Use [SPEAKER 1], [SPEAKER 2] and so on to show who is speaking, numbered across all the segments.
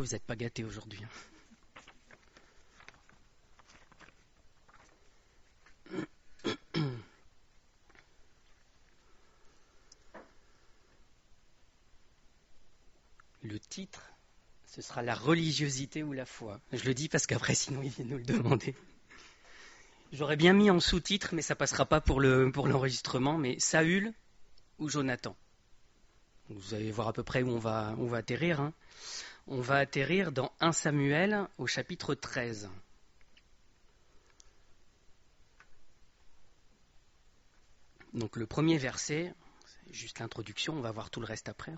[SPEAKER 1] vous n'êtes pas gâtés aujourd'hui. Le titre, ce sera la religiosité ou la foi. Je le dis parce qu'après, sinon, ils viennent nous le demander. J'aurais bien mis en sous-titre, mais ça passera pas pour l'enregistrement, mais Saül ou Jonathan. Vous allez voir à peu près où on va atterrir. Hein. On va atterrir dans 1 Samuel au chapitre 13. Donc le premier verset, c'est juste l'introduction, on va voir tout le reste après.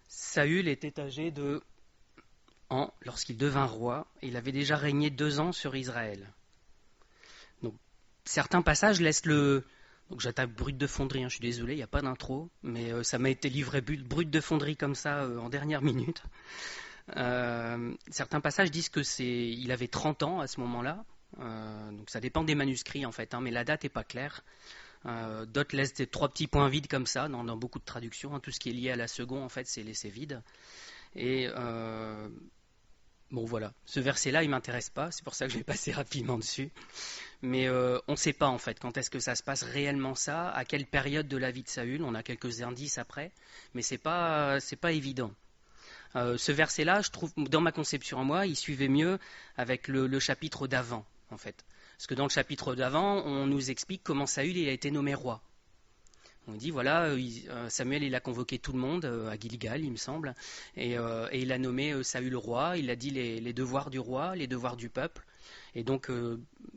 [SPEAKER 1] Saül était âgé de ans lorsqu'il devint roi, et il avait déjà régné 2 ans sur Israël. Donc certains passages laissent le... Donc j'attaque brut de fonderie, hein, je suis désolé, il n'y a pas d'intro, mais ça m'a été livré brut de fonderie comme ça en dernière minute. Certains passages disent il avait 30 ans à ce moment-là, donc ça dépend des manuscrits en fait, hein, mais la date n'est pas claire. D'autres laissent 3 petits points vides comme ça dans beaucoup de traductions, hein, tout ce qui est lié à la seconde en fait c'est laissé vide. Et bon voilà, ce verset-là il m'intéresse pas, c'est pour ça que je vais passer rapidement dessus. Mais on ne sait pas en fait quand est-ce que ça se passe réellement ça, à quelle période de la vie de Saül. On a quelques indices après, mais c'est pas évident. Ce verset-là, je trouve, dans ma conception à moi, il suivait mieux avec le chapitre d'avant en fait. Parce que dans le chapitre d'avant, on nous explique comment Saül il a été nommé roi. On dit voilà, Samuel il a convoqué tout le monde à Gilgal, il me semble, et il a nommé Saül roi. Il a dit les devoirs du roi, les devoirs du peuple. Et donc,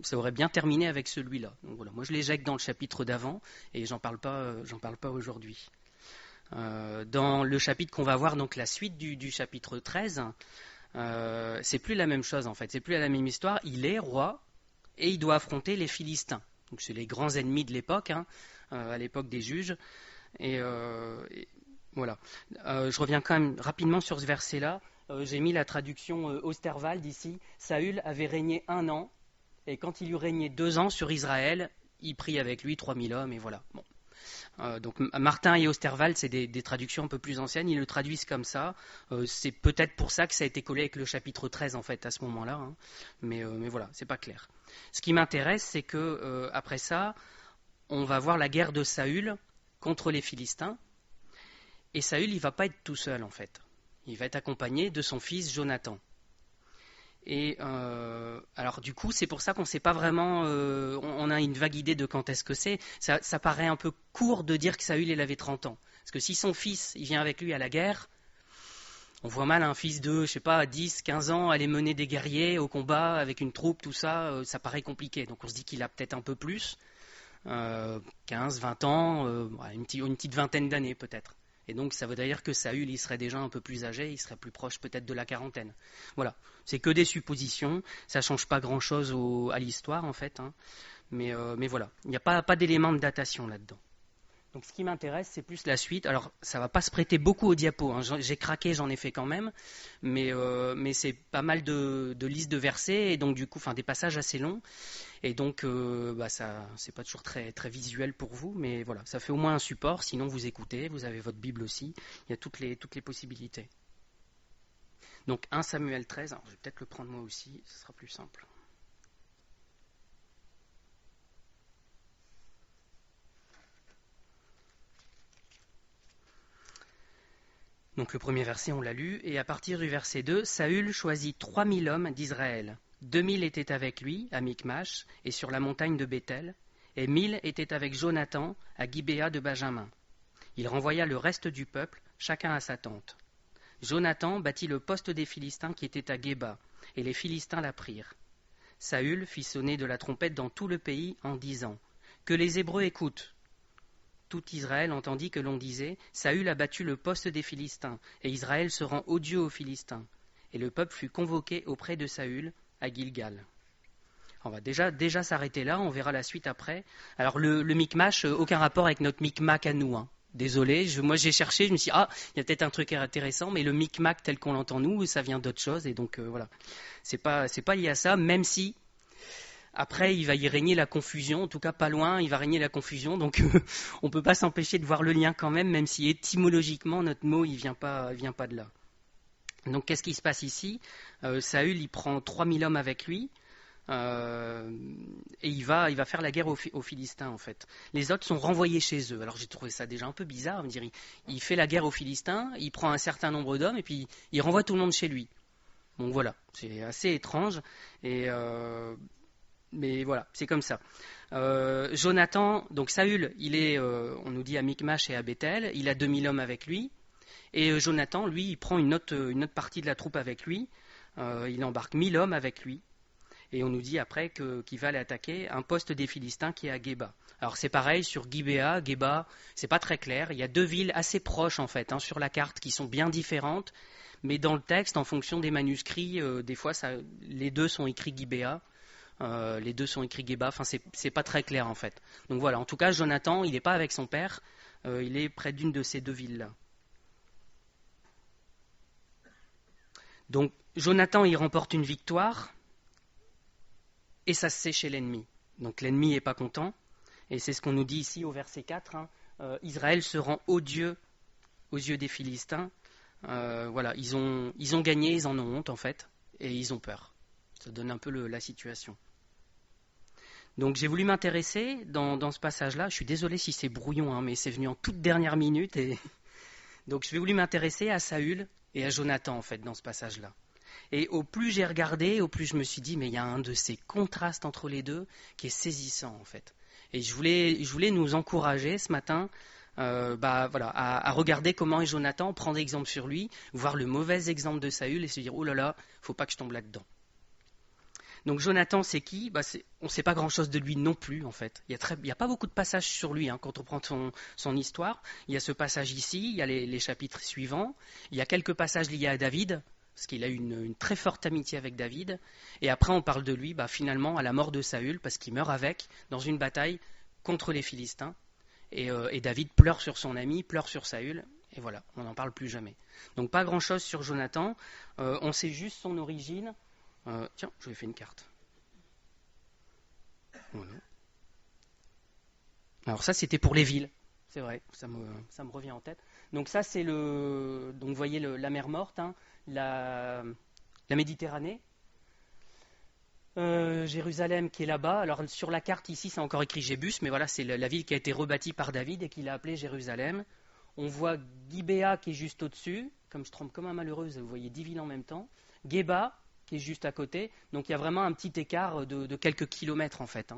[SPEAKER 1] ça aurait bien terminé avec celui-là. Donc voilà, moi je l'éjecte dans le chapitre d'avant et j'en parle pas aujourd'hui. Dans le chapitre qu'on va voir, donc la suite du chapitre 13, c'est plus la même chose en fait, c'est plus la même histoire. Il est roi et il doit affronter les Philistins. Donc c'est les grands ennemis de l'époque, hein, à l'époque des juges. Et voilà. Je reviens quand même rapidement sur ce verset-là. J'ai mis la traduction Osterwald ici. Saül avait régné 1 an, et quand il eut régné 2 ans sur Israël, il prit avec lui 3000 hommes, et voilà. Bon. Donc Martin et Osterwald, c'est des traductions un peu plus anciennes, ils le traduisent comme ça. C'est peut-être pour ça que ça a été collé avec le chapitre 13 en fait à ce moment-là, hein. Mais voilà, c'est pas clair. Ce qui m'intéresse, c'est que après ça, on va voir la guerre de Saül contre les Philistins, et Saül, il va pas être tout seul en fait. Il va être accompagné de son fils Jonathan. Et alors du coup, c'est pour ça qu'on ne sait pas vraiment, on a une vague idée de quand est-ce que c'est. Ça paraît un peu court de dire que Saül, il avait 30 ans. Parce que si son fils, il vient avec lui à la guerre, on voit mal un fils de, 10, 15 ans aller mener des guerriers au combat avec une troupe, tout ça, ça paraît compliqué. Donc on se dit qu'il a peut-être un peu plus, 15, 20 ans, une petite vingtaine d'années peut-être. Et donc ça voudrait dire que Saül, il serait déjà un peu plus âgé, il serait plus proche peut-être de la quarantaine. Voilà, c'est que des suppositions, ça ne change pas grand-chose à l'histoire en fait, hein. Mais voilà, il n'y a pas d'élément de datation là-dedans. Donc ce qui m'intéresse, c'est plus la suite. Alors ça ne va pas se prêter beaucoup aux diapos, hein. J'ai craqué, j'en ai fait quand même, mais c'est pas mal de listes de versets, et donc du coup, des passages assez longs. Et donc, ça, c'est pas toujours très, très visuel pour vous, mais voilà, ça fait au moins un support. Sinon, vous écoutez, vous avez votre Bible aussi. Il y a toutes les possibilités. Donc, 1 Samuel 13. Alors, je vais peut-être le prendre moi aussi, ce sera plus simple. Donc, le premier verset, on l'a lu. Et à partir du verset 2, Saül choisit 3000 hommes d'Israël. 2000 étaient avec lui à Michmash et sur la montagne de Béthel, et 1000 étaient avec Jonathan à Gibéa de Benjamin. Il renvoya le reste du peuple, chacun à sa tente. Jonathan bâtit le poste des Philistins qui était à Géba, et les Philistins la prirent. Saül fit sonner de la trompette dans tout le pays en disant « Que les Hébreux écoutent !» Tout Israël entendit que l'on disait « Saül a battu le poste des Philistins, et Israël se rend odieux aux Philistins. » Et le peuple fut convoqué auprès de Saül à Gilgal. On va déjà s'arrêter là, on verra la suite après. Alors le Micmash, aucun rapport avec notre Micmac à nous, hein. Désolé, moi j'ai cherché, je me suis dit, il y a peut-être un truc intéressant, mais le Micmac tel qu'on l'entend nous, ça vient d'autre chose, et donc voilà. C'est pas lié à ça, même si après il va y régner la confusion, en tout cas pas loin, il va régner la confusion, donc on peut pas s'empêcher de voir le lien quand même si étymologiquement notre mot il vient pas de là. Donc qu'est-ce qui se passe ici? Saül, il prend 3000 hommes avec lui. Et il va faire la guerre aux Philistins en fait. Les autres sont renvoyés chez eux. Alors j'ai trouvé ça déjà un peu bizarre. Me dire, il fait la guerre aux Philistins, il prend un certain nombre d'hommes et puis il renvoie tout le monde chez lui. Donc voilà, c'est assez étrange. Et mais voilà, c'est comme ça. Jonathan, donc Saül, il est, on nous dit à Michmash et à Bethel, il a 2000 hommes avec lui. Et Jonathan, lui, il prend une autre partie de la troupe avec lui. Il embarque 1000 hommes avec lui. Et on nous dit après qu'il va aller attaquer un poste des Philistins qui est à Geba. Alors c'est pareil sur Gibéa, Geba, c'est pas très clair. Il y a deux villes assez proches en fait sur la carte qui sont bien différentes, mais dans le texte, en fonction des manuscrits, des fois les deux sont écrits Gibéa, les deux sont écrits Geba. Enfin c'est pas très clair en fait. Donc voilà. En tout cas, Jonathan, il n'est pas avec son père, il est près d'une de ces deux villes là. Donc Jonathan, il remporte une victoire. Et ça se sait chez l'ennemi. Donc l'ennemi n'est pas content. Et c'est ce qu'on nous dit ici au verset 4. Israël se rend odieux aux yeux des Philistins. Voilà, ils ont gagné, ils en ont honte en fait. Et ils ont peur. Ça donne un peu la situation. Donc j'ai voulu m'intéresser dans ce passage-là. Je suis désolé si c'est brouillon, mais c'est venu en toute dernière minute. Et donc j'ai voulu m'intéresser à Saül et à Jonathan en fait dans ce passage-là. Et au plus j'ai regardé, au plus je me suis dit, mais il y a un de ces contrastes entre les deux qui est saisissant en fait. Et je voulais nous encourager ce matin à regarder comment est Jonathan, prendre exemple sur lui, voir le mauvais exemple de Saül et se dire, oh là là, faut pas que je tombe là-dedans. Donc Jonathan, c'est qui? On ne sait pas grand-chose de lui non plus en fait. Il y a pas beaucoup de passages sur lui quand on prend son histoire. Il y a ce passage ici, il y a les chapitres suivants, il y a quelques passages liés à David, parce qu'il a eu une très forte amitié avec David. Et après, on parle de lui finalement à la mort de Saül, parce qu'il meurt dans une bataille contre les Philistins. Et David pleure sur son ami, pleure sur Saül, et voilà, on n'en parle plus jamais. Donc pas grand-chose sur Jonathan, on sait juste son origine. Tiens, je vais faire une carte. Voilà. Alors ça, c'était pour les villes, c'est vrai, ça me revient en tête. Donc ça, c'est donc vous voyez la mer Morte, la Méditerranée, Jérusalem qui est là-bas. Alors sur la carte ici c'est encore écrit Jébus, mais voilà, c'est la ville qui a été rebâtie par David et qu'il a appelée Jérusalem. On voit Gibéa qui est juste au-dessus, comme je trempe comme un malheureux, vous voyez 10 villes en même temps. Geba qui est juste à côté, donc il y a vraiment un petit écart de quelques kilomètres en fait.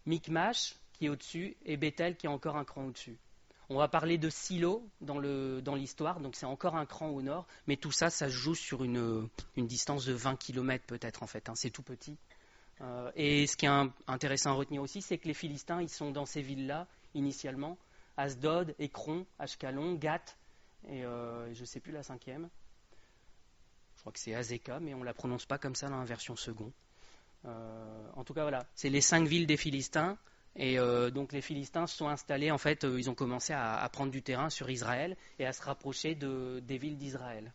[SPEAKER 1] Michmash qui est au-dessus et Bethel qui est encore un cran au-dessus. On va parler de Silo dans l'histoire, donc c'est encore un cran au nord, mais tout ça, ça se joue sur une distance de 20 km peut-être en fait, c'est tout petit. Et ce qui est intéressant à retenir aussi, c'est que les Philistins, ils sont dans ces villes-là, initialement, Asdod, Ekron, Ashkelon, Gath, et je ne sais plus la cinquième. Je crois que c'est Azeka, mais on ne la prononce pas comme ça dans la version second. En tout cas, voilà, c'est les 5 villes des Philistins. Et donc les Philistins se sont installés, en fait, ils ont commencé à prendre du terrain sur Israël et à se rapprocher des villes d'Israël.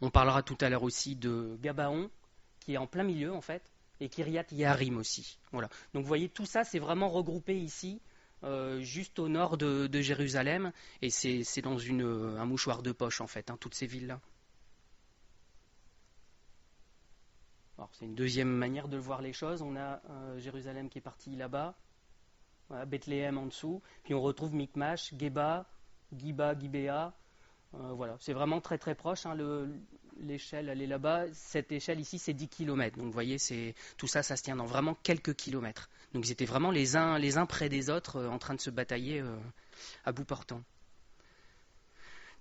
[SPEAKER 1] On parlera tout à l'heure aussi de Gabaon, qui est en plein milieu, en fait, et Kiryat Yearim aussi. Voilà. Donc vous voyez, tout ça, c'est vraiment regroupé ici, juste au nord de Jérusalem, et c'est dans un mouchoir de poche, en fait, toutes ces villes-là. Alors, c'est une deuxième manière de voir les choses. On a Jérusalem qui est parti là-bas, voilà, Bethléem en dessous, puis on retrouve Michmash, Geba, Gibéa. Voilà, c'est vraiment très très proche. L'échelle, elle est là-bas. Cette échelle ici, c'est 10 km. Donc vous voyez, tout ça, ça se tient dans vraiment quelques kilomètres. Donc ils étaient vraiment les uns près des autres en train de se batailler à bout portant.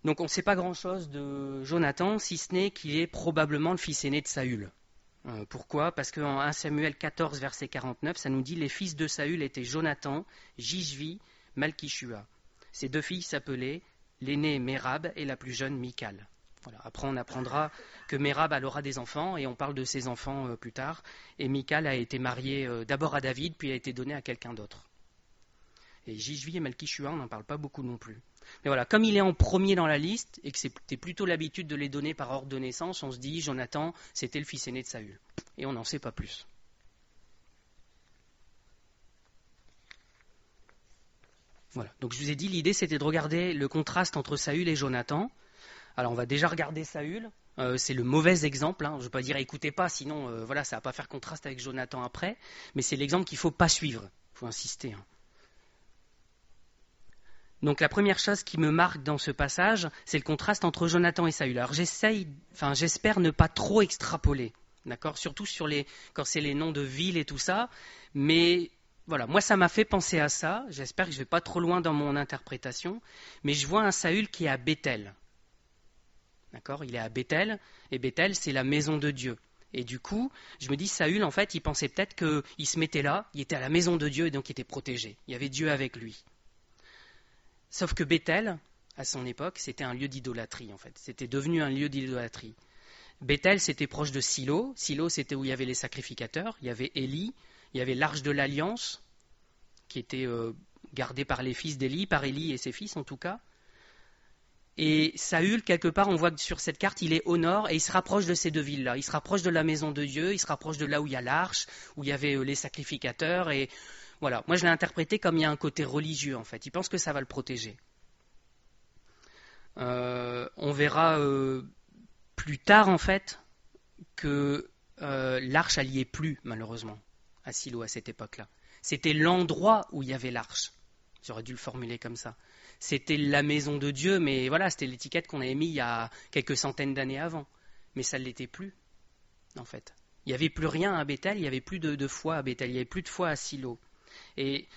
[SPEAKER 1] Donc on ne sait pas grand-chose de Jonathan, si ce n'est qu'il est probablement le fils aîné de Saül. Pourquoi? Parce qu'en 1 Samuel 14, verset 49, ça nous dit « Les fils de Saül étaient Jonathan, Jishvi, Malkishua. Ces 2 filles s'appelaient l'aînée Mérab et la plus jeune Michal. » Voilà. Après, on apprendra que Mérab elle aura des enfants, et on parle de ses enfants plus tard. Et Michal a été mariée d'abord à David, puis a été donnée à quelqu'un d'autre. Et Jishvi et Malkishua, on n'en parle pas beaucoup non plus. Mais voilà, comme il est en premier dans la liste, et que c'était plutôt l'habitude de les donner par ordre de naissance, on se dit, Jonathan, c'était le fils aîné de Saül. Et on n'en sait pas plus. Voilà, donc je vous ai dit, l'idée c'était de regarder le contraste entre Saül et Jonathan. Alors on va déjà regarder Saül. C'est le mauvais exemple, hein. Je ne veux pas dire écoutez pas, sinon voilà, ça ne va pas faire contraste avec Jonathan après, mais c'est l'exemple qu'il ne faut pas suivre, il faut insister, hein. Donc la première chose qui me marque dans ce passage, c'est le contraste entre Jonathan et Saül. Alors j'espère ne pas trop extrapoler, d'accord, surtout quand c'est les noms de villes et tout ça, mais voilà, moi ça m'a fait penser à ça, j'espère que je ne vais pas trop loin dans mon interprétation, mais je vois un Saül qui est à Béthel. D'accord, il est à Béthel, et Béthel, c'est la maison de Dieu. Et du coup, je me dis, Saül, en fait, il pensait peut-être qu'il se mettait là, il était à la maison de Dieu, et donc il était protégé. Il y avait Dieu avec lui. Sauf que Béthel, à son époque, c'était un lieu d'idolâtrie, en fait. C'était devenu un lieu d'idolâtrie. Béthel, c'était proche de Silo. Silo, c'était où il y avait les sacrificateurs. Il y avait Élie, il y avait l'arche de l'Alliance, qui était gardée par les fils d'Élie, par Élie et ses fils, en tout cas. Et Saül, quelque part, on voit que sur cette carte, il est au nord et il se rapproche de ces deux villes-là. Il se rapproche de la maison de Dieu, il se rapproche de là où il y a l'arche, où il y avait les sacrificateurs. Et voilà, moi je l'ai interprété comme il y a un côté religieux en fait. Il pense que ça va le protéger. On verra plus tard en fait que l'arche elle y est plus malheureusement à Silo à cette époque-là. C'était l'endroit où il y avait l'arche. J'aurais dû le formuler comme ça. C'était la maison de Dieu, mais voilà, c'était l'étiquette qu'on avait mis il y a quelques centaines d'années avant. Mais ça ne l'était plus, en fait. Il n'y avait plus rien à Béthel, il n'y avait plus de foi à Béthel, il n'y avait plus de foi à Silo. Et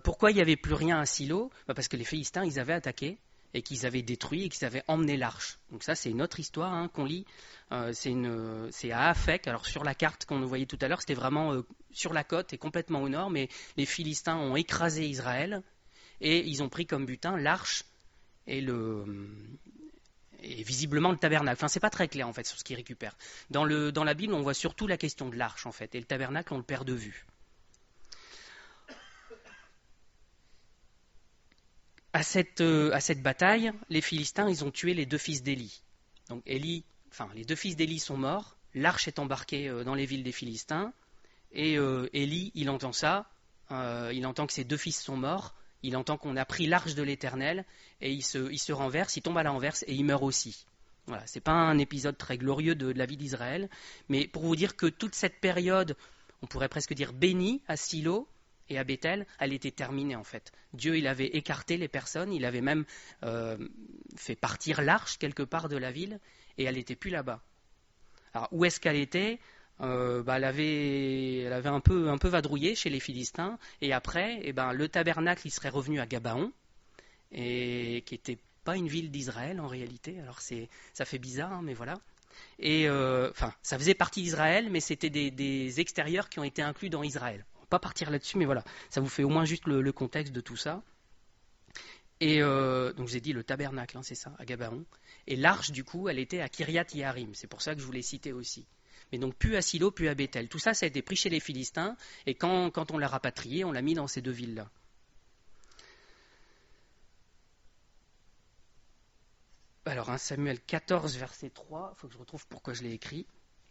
[SPEAKER 1] pourquoi il n'y avait plus rien à Silo ? Parce que les Philistins, ils avaient attaqué et qu'ils avaient détruit et qu'ils avaient emmené l'arche. Donc ça, c'est une autre histoire hein, qu'on lit. C'est à Aphek. Alors sur la carte qu'on voyait tout à l'heure, c'était vraiment sur la côte et complètement au nord, mais les Philistins ont écrasé Israël. Et ils ont pris comme butin l'arche et visiblement le tabernacle. Enfin, c'est pas très clair en fait sur ce qu'ils récupèrent. Dans la Bible, on voit surtout la question de l'arche en fait, et le tabernacle, on le perd de vue. À cette bataille, les Philistins, ils ont tué les deux fils d'Élie. Donc les deux fils d'Élie sont morts. L'arche est embarquée dans les villes des Philistins. Et Élie, il entend ça. Il entend que ses deux fils sont morts. Il entend qu'on a pris l'arche de l'Éternel et il se renverse, il tombe à la renverse et il meurt aussi. Voilà, c'est pas un épisode très glorieux de la vie d'Israël, mais pour vous dire que toute cette période, on pourrait presque dire bénie à Silo et à Béthel, elle était terminée en fait. Dieu, il avait écarté les personnes, il avait même fait partir l'arche quelque part de la ville et elle n'était plus là-bas. Alors où est-ce qu'elle était ? Elle avait un peu vadrouillé chez les Philistins et après le tabernacle il serait revenu à Gabaon et qui n'était pas une ville d'Israël en réalité, alors ça fait bizarre hein, mais voilà, et ça faisait partie d'Israël mais c'était des extérieurs qui ont été inclus dans Israël. On va pas partir là-dessus mais voilà, ça vous fait au moins juste le contexte de tout ça. Et donc j'ai dit le tabernacle, hein, c'est ça, à Gabaon, et l'arche du coup elle était à Kiryat Yearim, c'est pour ça que je vous l'ai cité aussi. Mais donc plus à Silo, plus à Béthel. Tout ça, ça a été pris chez les Philistins, et quand on l'a rapatrié, on l'a mis dans ces deux villes-là. Alors, 1 Samuel 14, verset 3, il faut que je retrouve pourquoi je l'ai écrit.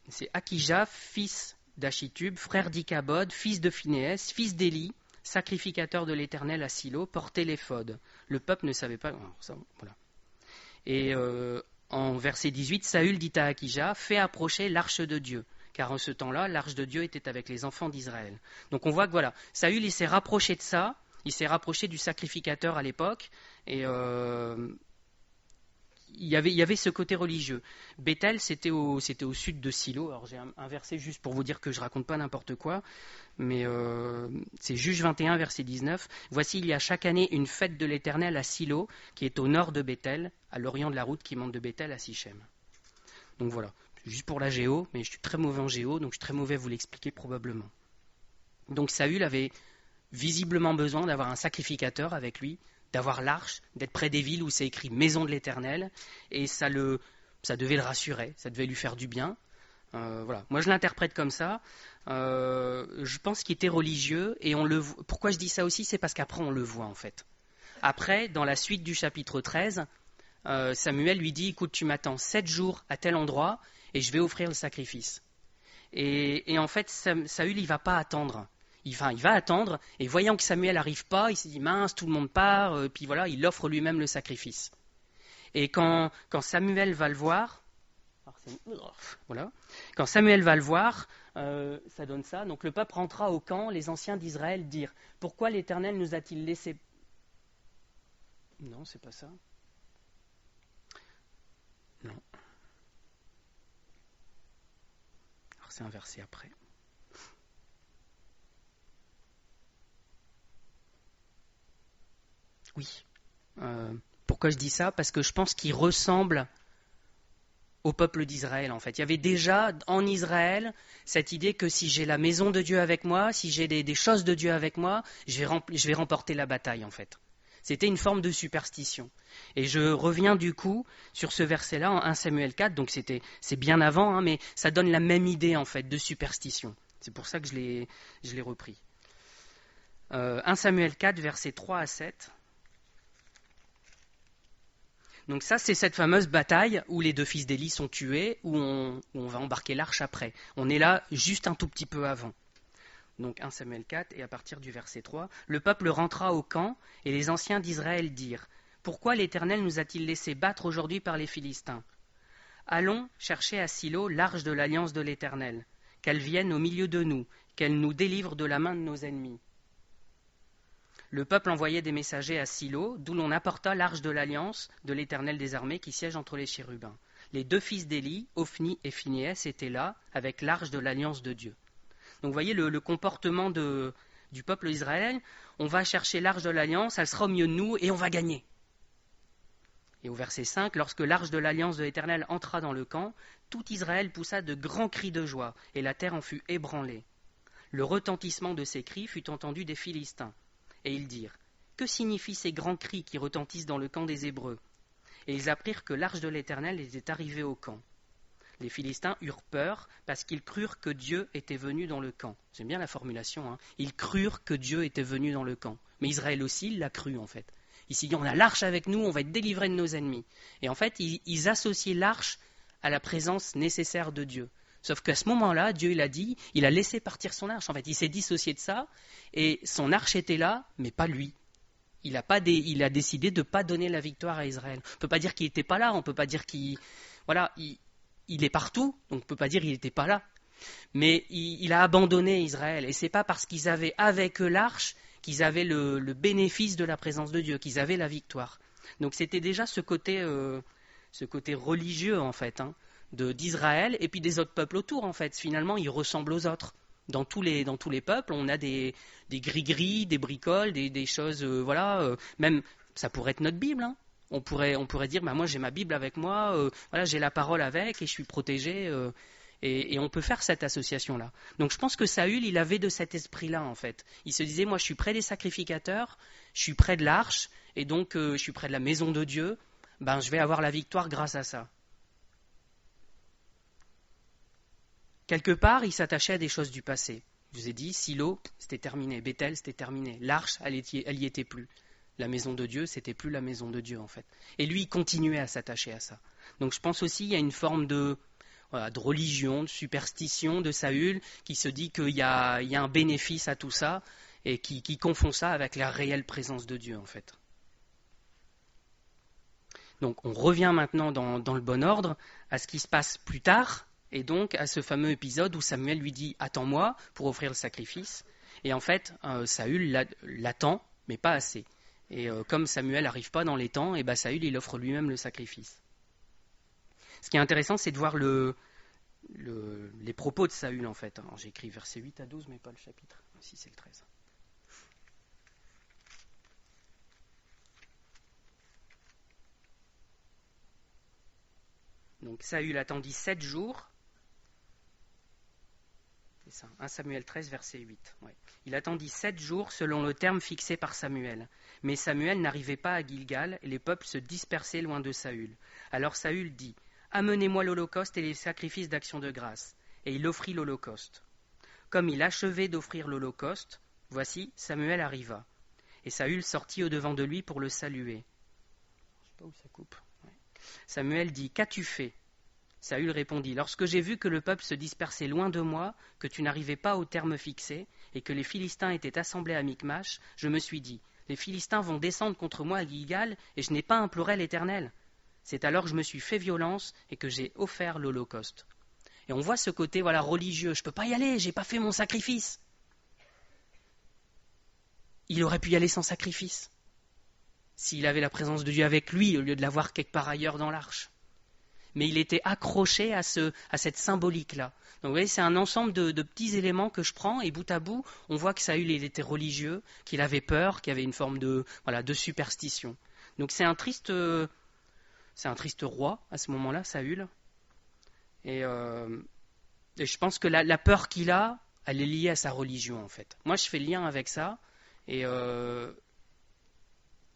[SPEAKER 1] C'est Akija, fils d'Achitub, frère d'Ikabod, fils de Phinehas, fils d'Élie, sacrificateur de l'Éternel à Silo, portait l'éphod. Le peuple ne savait pas... Voilà. Et... en verset 18, Saül dit à Akija, fais approcher l'arche de Dieu, car en ce temps-là, l'arche de Dieu était avec les enfants d'Israël. Donc on voit que voilà, Saül il s'est rapproché de ça, il s'est rapproché du sacrificateur à l'époque, et il y avait ce côté religieux. Béthel, c'était au sud de Silo. Alors j'ai un verset juste pour vous dire que je raconte pas n'importe quoi, mais c'est Juge 21, verset 19. Voici, il y a chaque année une fête de l'Éternel à Silo, qui est au nord de Béthel, à l'orient de la route qui monte de Béthel à Sichem. Donc voilà, juste pour la géo, mais je suis très mauvais en géo, donc je suis très mauvais à vous l'expliquer probablement. Donc Saül avait visiblement besoin d'avoir un sacrificateur avec lui, d'avoir l'arche, d'être près des villes où c'est écrit maison de l'Éternel, et ça devait le rassurer, ça devait lui faire du bien. Voilà. Moi je l'interprète comme ça. Je pense qu'il était religieux, et pourquoi je dis ça aussi, c'est parce qu'après on le voit en fait. Après, dans la suite du chapitre 13, Samuel lui dit, écoute, tu m'attends 7 jours à tel endroit, et je vais offrir le sacrifice. Et en fait, Saül, il ne va pas attendre. Il va attendre, et voyant que Samuel n'arrive pas, il s'est dit mince, tout le monde part, puis voilà, il offre lui-même le sacrifice. Et quand Samuel va le voir, voilà, quand Samuel va le voir, ça donne ça. Donc le peuple rentra au camp, les anciens d'Israël dirent, pourquoi l'Éternel nous a-t-il laissé... Non, c'est pas ça. Non. Alors c'est un verset après. Oui. Pourquoi je dis ça? Parce que je pense qu'il ressemble au peuple d'Israël, en fait. Il y avait déjà en Israël cette idée que si j'ai la maison de Dieu avec moi, si j'ai des choses de Dieu avec moi, je vais remporter la bataille, en fait. C'était une forme de superstition. Et je reviens du coup sur ce verset-là en 1 Samuel 4, donc c'est bien avant, hein, mais ça donne la même idée, en fait, de superstition. C'est pour ça que je l'ai repris. 1 Samuel 4, versets 3 à 7. Donc ça, c'est cette fameuse bataille où les deux fils d'Élie sont tués, où on va embarquer l'arche après. On est là juste un tout petit peu avant. Donc 1 Samuel 4, et à partir du verset 3, le peuple rentra au camp, et les anciens d'Israël dirent, « Pourquoi l'Éternel nous a-t-il laissé battre aujourd'hui par les Philistins? Allons chercher à Silo l'arche de l'alliance de l'Éternel, qu'elle vienne au milieu de nous, qu'elle nous délivre de la main de nos ennemis. » Le peuple envoyait des messagers à Silo, d'où l'on apporta l'arche de l'alliance de l'Éternel des armées qui siège entre les chérubins. Les deux fils d'Élie, Ophni et Phinéès, étaient là avec l'arche de l'alliance de Dieu. Donc vous voyez le comportement du peuple d'Israël. On va chercher l'arche de l'alliance, elle sera au milieu de nous et on va gagner. Et au verset 5, lorsque l'arche de l'alliance de l'Éternel entra dans le camp, tout Israël poussa de grands cris de joie, et la terre en fut ébranlée. Le retentissement de ces cris fut entendu des Philistins. Et ils dirent, « Que signifient ces grands cris qui retentissent dans le camp des Hébreux ?» Et ils apprirent que l'arche de l'Éternel était arrivée au camp. Les Philistins eurent peur parce qu'ils crurent que Dieu était venu dans le camp. J'aime bien la formulation, hein. Ils crurent que Dieu était venu dans le camp. Mais Israël aussi, il l'a cru en fait. Il s'est dit, on a l'arche avec nous, on va être délivrés de nos ennemis. Et en fait, ils associaient l'arche à la présence nécessaire de Dieu. Sauf qu'à ce moment-là, Dieu il a dit, il a laissé partir son arche. En fait, il s'est dissocié de ça, et son arche était là, mais pas lui. Il a décidé de ne pas donner la victoire à Israël. On ne peut pas dire qu'il n'était pas là, on ne peut pas dire qu'il... Voilà, il est partout, donc on ne peut pas dire qu'il n'était pas là. Mais il a abandonné Israël, et ce n'est pas parce qu'ils avaient avec eux l'arche qu'ils avaient le bénéfice de la présence de Dieu, qu'ils avaient la victoire. Donc c'était déjà ce côté religieux, en fait, hein, d'Israël et puis des autres peuples autour, en fait. Finalement, ils ressemblent aux autres. Dans tous les peuples, on a des gris-gris, des bricoles, des choses, même, ça pourrait être notre Bible, hein. On pourrait dire, bah, moi j'ai ma Bible avec moi, voilà, j'ai la parole avec et je suis protégé, et on peut faire cette association-là. Donc je pense que Saül, il avait de cet esprit-là, en fait. Il se disait, moi je suis près des sacrificateurs, je suis près de l'arche, et donc je suis près de la maison de Dieu, ben, je vais avoir la victoire grâce à ça. Quelque part, il s'attachait à des choses du passé. Je vous ai dit, Silo, c'était terminé. Bethel, c'était terminé. L'arche, elle y était plus. La maison de Dieu, c'était plus la maison de Dieu, en fait. Et lui, il continuait à s'attacher à ça. Donc je pense aussi qu'il y a une forme de religion, de superstition de Saül, qui se dit qu'il y a un bénéfice à tout ça, et qui confond ça avec la réelle présence de Dieu, en fait. Donc on revient maintenant dans le bon ordre à ce qui se passe plus tard, et donc à ce fameux épisode où Samuel lui dit « Attends-moi pour offrir le sacrifice ». Et en fait, Saül l'attend, mais pas assez. Et comme Samuel n'arrive pas dans les temps, et Saül il offre lui-même le sacrifice. Ce qui est intéressant, c'est de voir les propos de Saül, en fait. Alors, j'ai écrit versets 8 à 12, mais pas le chapitre. Si, c'est le 13. Donc Saül attendit 7 jours. C'est ça, 1 Samuel 13, verset 8. Ouais. Il attendit 7 jours selon le terme fixé par Samuel. Mais Samuel n'arrivait pas à Gilgal et les peuples se dispersaient loin de Saül. Alors Saül dit « Amenez-moi l'holocauste et les sacrifices d'action de grâce. » Et il offrit l'holocauste. Comme il achevait d'offrir l'holocauste, voici, Samuel arriva. Et Saül sortit au-devant de lui pour le saluer. Je ne sais pas où ça coupe. Ouais. Samuel dit « Qu'as-tu fait » Saül répondit « Lorsque j'ai vu que le peuple se dispersait loin de moi, que tu n'arrivais pas au terme fixé, et que les Philistins étaient assemblés à Michmash, je me suis dit « Les Philistins vont descendre contre moi à Gilgal, et je n'ai pas imploré l'Éternel. C'est alors que je me suis fait violence et que j'ai offert l'Holocauste. Et on voit ce côté religieux. Je ne peux pas y aller, je n'ai pas fait mon sacrifice. Il aurait pu y aller sans sacrifice, s'il avait la présence de Dieu avec lui, au lieu de l'avoir quelque part ailleurs dans l'arche. Mais il était accroché à cette symbolique-là. Donc vous voyez, c'est un ensemble de petits éléments que je prends, et bout à bout, on voit que Saül, il était religieux, qu'il avait peur, qu'il y avait une forme de superstition. Donc c'est un triste roi, à ce moment-là, Saül. Et je pense que la peur qu'il a, elle est liée à sa religion, en fait. Moi, je fais le lien avec ça, et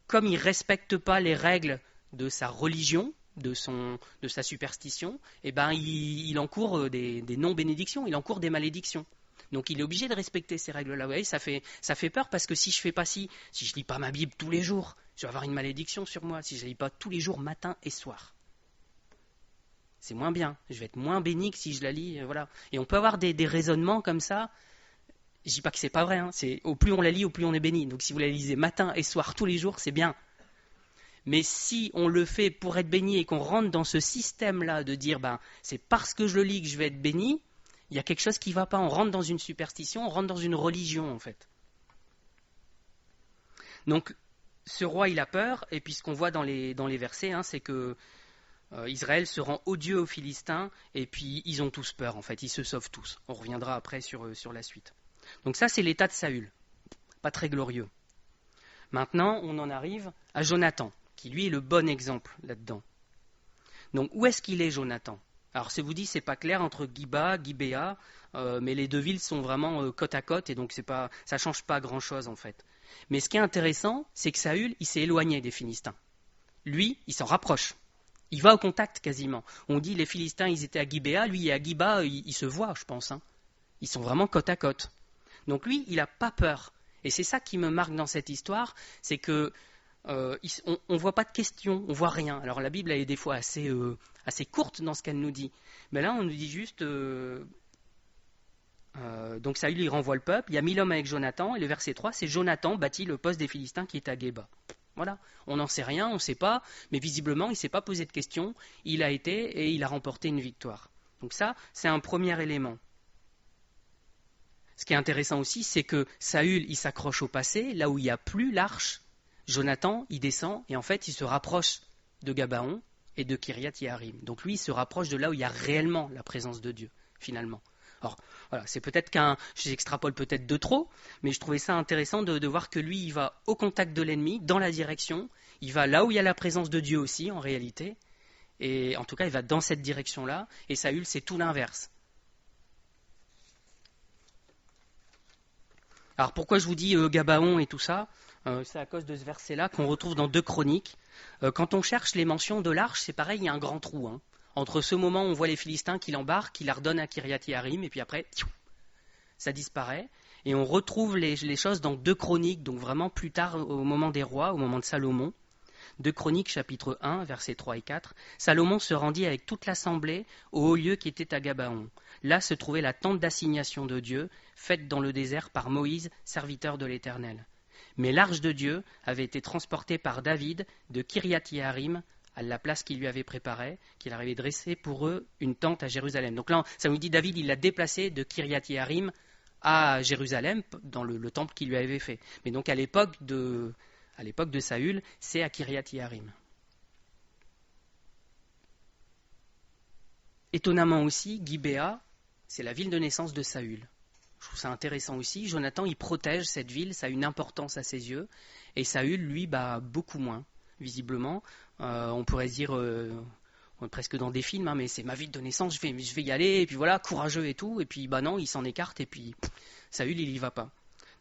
[SPEAKER 1] comme il ne respecte pas les règles de sa religion, de sa superstition, il encourt des non-bénédictions, il encourt des malédictions. Donc il est obligé de respecter ces règles-là. Vous voyez, ça fait peur parce que si je fais pas si je lis pas ma Bible tous les jours, je vais avoir une malédiction sur moi. Si je ne lis pas tous les jours, matin et soir, c'est moins bien. Je vais être moins béni que si je la lis. Voilà. Et on peut avoir des raisonnements comme ça. Je dis pas que c'est pas vrai, hein. Au plus on la lit, au plus on est béni. Donc si vous la lisez matin et soir tous les jours, c'est bien. Mais si on le fait pour être béni et qu'on rentre dans ce système-là de dire c'est parce que je le lis que je vais être béni, il y a quelque chose qui ne va pas. On rentre dans une superstition, on rentre dans une religion en fait. Donc ce roi il a peur, et puis ce qu'on voit dans les versets, c'est que Israël se rend odieux aux Philistins, et puis ils ont tous peur en fait, ils se sauvent tous. On reviendra après sur la suite. Donc ça, c'est l'état de Saül. Pas très glorieux. Maintenant, on en arrive à Jonathan, qui lui est le bon exemple là-dedans. Donc où est-ce qu'il est, Jonathan? Alors c'est vous dit, c'est pas clair entre Gibéa, mais les deux villes sont vraiment côte à côte, et donc ça change pas grand-chose en fait. Mais ce qui est intéressant, c'est que Saül, il s'est éloigné des Philistins. Lui, il s'en rapproche. Il va au contact quasiment. On dit les Philistins, ils étaient à Gibéa, lui et à Giba, ils se voient, je pense. Ils sont vraiment côte à côte. Donc lui, il n'a pas peur. Et c'est ça qui me marque dans cette histoire, c'est que on ne voit pas de questions, on ne voit rien. Alors la Bible, elle est des fois assez courte dans ce qu'elle nous dit. Mais là, on nous dit juste... donc Saül, il renvoie le peuple, il y a 1000 hommes avec Jonathan, et le verset 3, c'est Jonathan bâtit le poste des Philistins qui est à Géba. Voilà, on n'en sait rien, on ne sait pas, mais visiblement, il ne s'est pas posé de questions, il a été et il a remporté une victoire. Donc ça, c'est un premier élément. Ce qui est intéressant aussi, c'est que Saül, il s'accroche au passé, là où il n'y a plus l'arche. Jonathan, il descend, et en fait, il se rapproche de Gabaon et de Kiriath-Yearim. Donc lui, il se rapproche de là où il y a réellement la présence de Dieu, finalement. Alors, voilà, c'est peut-être j'extrapole peut-être de trop, mais je trouvais ça intéressant de voir que lui, il va au contact de l'ennemi, dans la direction, il va là où il y a la présence de Dieu aussi, en réalité, et en tout cas, il va dans cette direction-là, et Saül, c'est tout l'inverse. Alors pourquoi je vous dis Gabaon et tout ça, c'est à cause de ce verset-là qu'on retrouve dans 2 Chroniques. Quand on cherche les mentions de l'arche, c'est pareil, il y a un grand trou. Entre ce moment où on voit les Philistins qui l'embarquent, qui la redonnent à Kiriath-Yearim, et puis après, ça disparaît. Et on retrouve les choses dans 2 Chroniques, donc vraiment plus tard au moment des rois, au moment de Salomon. 2 Chroniques, chapitre 1, versets 3 et 4. Salomon se rendit avec toute l'assemblée au haut lieu qui était à Gabaon. Là se trouvait la tente d'assignation de Dieu, faite dans le désert par Moïse, serviteur de l'Éternel. Mais l'arche de Dieu avait été transportée par David de Kiriath-Yearim à la place qu'il lui avait préparée, qu'il avait dressé pour eux une tente à Jérusalem. Donc là, ça nous dit David, il l'a déplacé de Kiriath-Yearim à Jérusalem, dans le temple qu'il lui avait fait. Mais donc à l'époque de Saül, c'est à Kiriath-Yearim. Étonnamment aussi, Gibéa, c'est la ville de naissance de Saül. Je trouve ça intéressant aussi. Jonathan, il protège cette ville, ça a une importance à ses yeux. Et Saül, lui, beaucoup moins, visiblement. On pourrait se dire, on est presque dans des films, mais c'est ma ville de naissance, je vais y aller, et puis voilà, courageux et tout. Et puis, non, il s'en écarte, et puis Saül, il y va pas.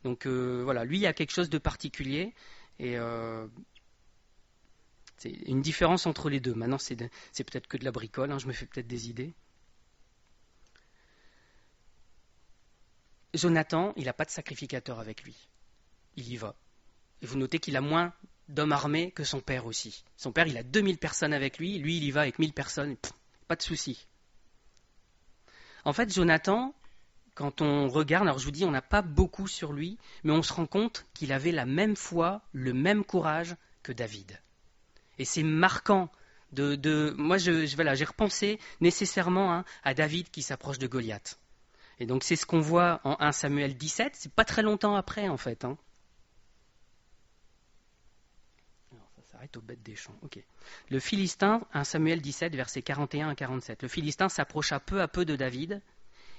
[SPEAKER 1] Donc voilà, lui, il y a quelque chose de particulier. Et c'est une différence entre les deux. Maintenant, c'est peut-être que de la bricole, je me fais peut-être des idées. Jonathan, il n'a pas de sacrificateur avec lui. Il y va. Et vous notez qu'il a moins d'hommes armés que son père aussi. Son père, il a 2000 personnes avec lui. Lui, il y va avec 1000 personnes. Pas de souci. En fait, Jonathan, quand on regarde, alors je vous dis, on n'a pas beaucoup sur lui, mais on se rend compte qu'il avait la même foi, le même courage que David. Et c'est marquant Moi, voilà, j'ai repensé nécessairement à David qui s'approche de Goliath. Et donc c'est ce qu'on voit en 1 Samuel 17, c'est pas très longtemps après en fait. Alors ça s'arrête aux bêtes des champs. Ok. Le Philistin, 1 Samuel 17, versets 41 à 47. Le Philistin s'approcha peu à peu de David,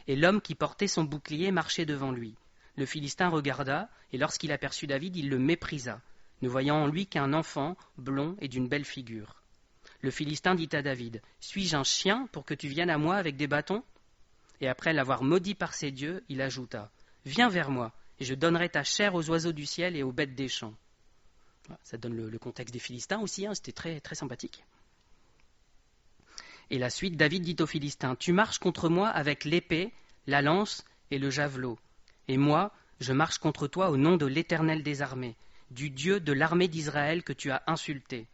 [SPEAKER 1] et l'homme qui portait son bouclier marchait devant lui. Le Philistin regarda, et lorsqu'il aperçut David, il le méprisa, ne voyant en lui qu'un enfant, blond et d'une belle figure. Le Philistin dit à David, « Suis-je un chien pour que tu viennes à moi avec des bâtons ?» Et après l'avoir maudit par ses dieux, il ajouta, « Viens vers moi, et je donnerai ta chair aux oiseaux du ciel et aux bêtes des champs. » Ça donne le contexte des Philistins aussi, c'était très, très sympathique. Et la suite, David dit aux Philistins, « Tu marches contre moi avec l'épée, la lance et le javelot. Et moi, je marche contre toi au nom de l'Éternel des armées, du Dieu de l'armée d'Israël que tu as insulté.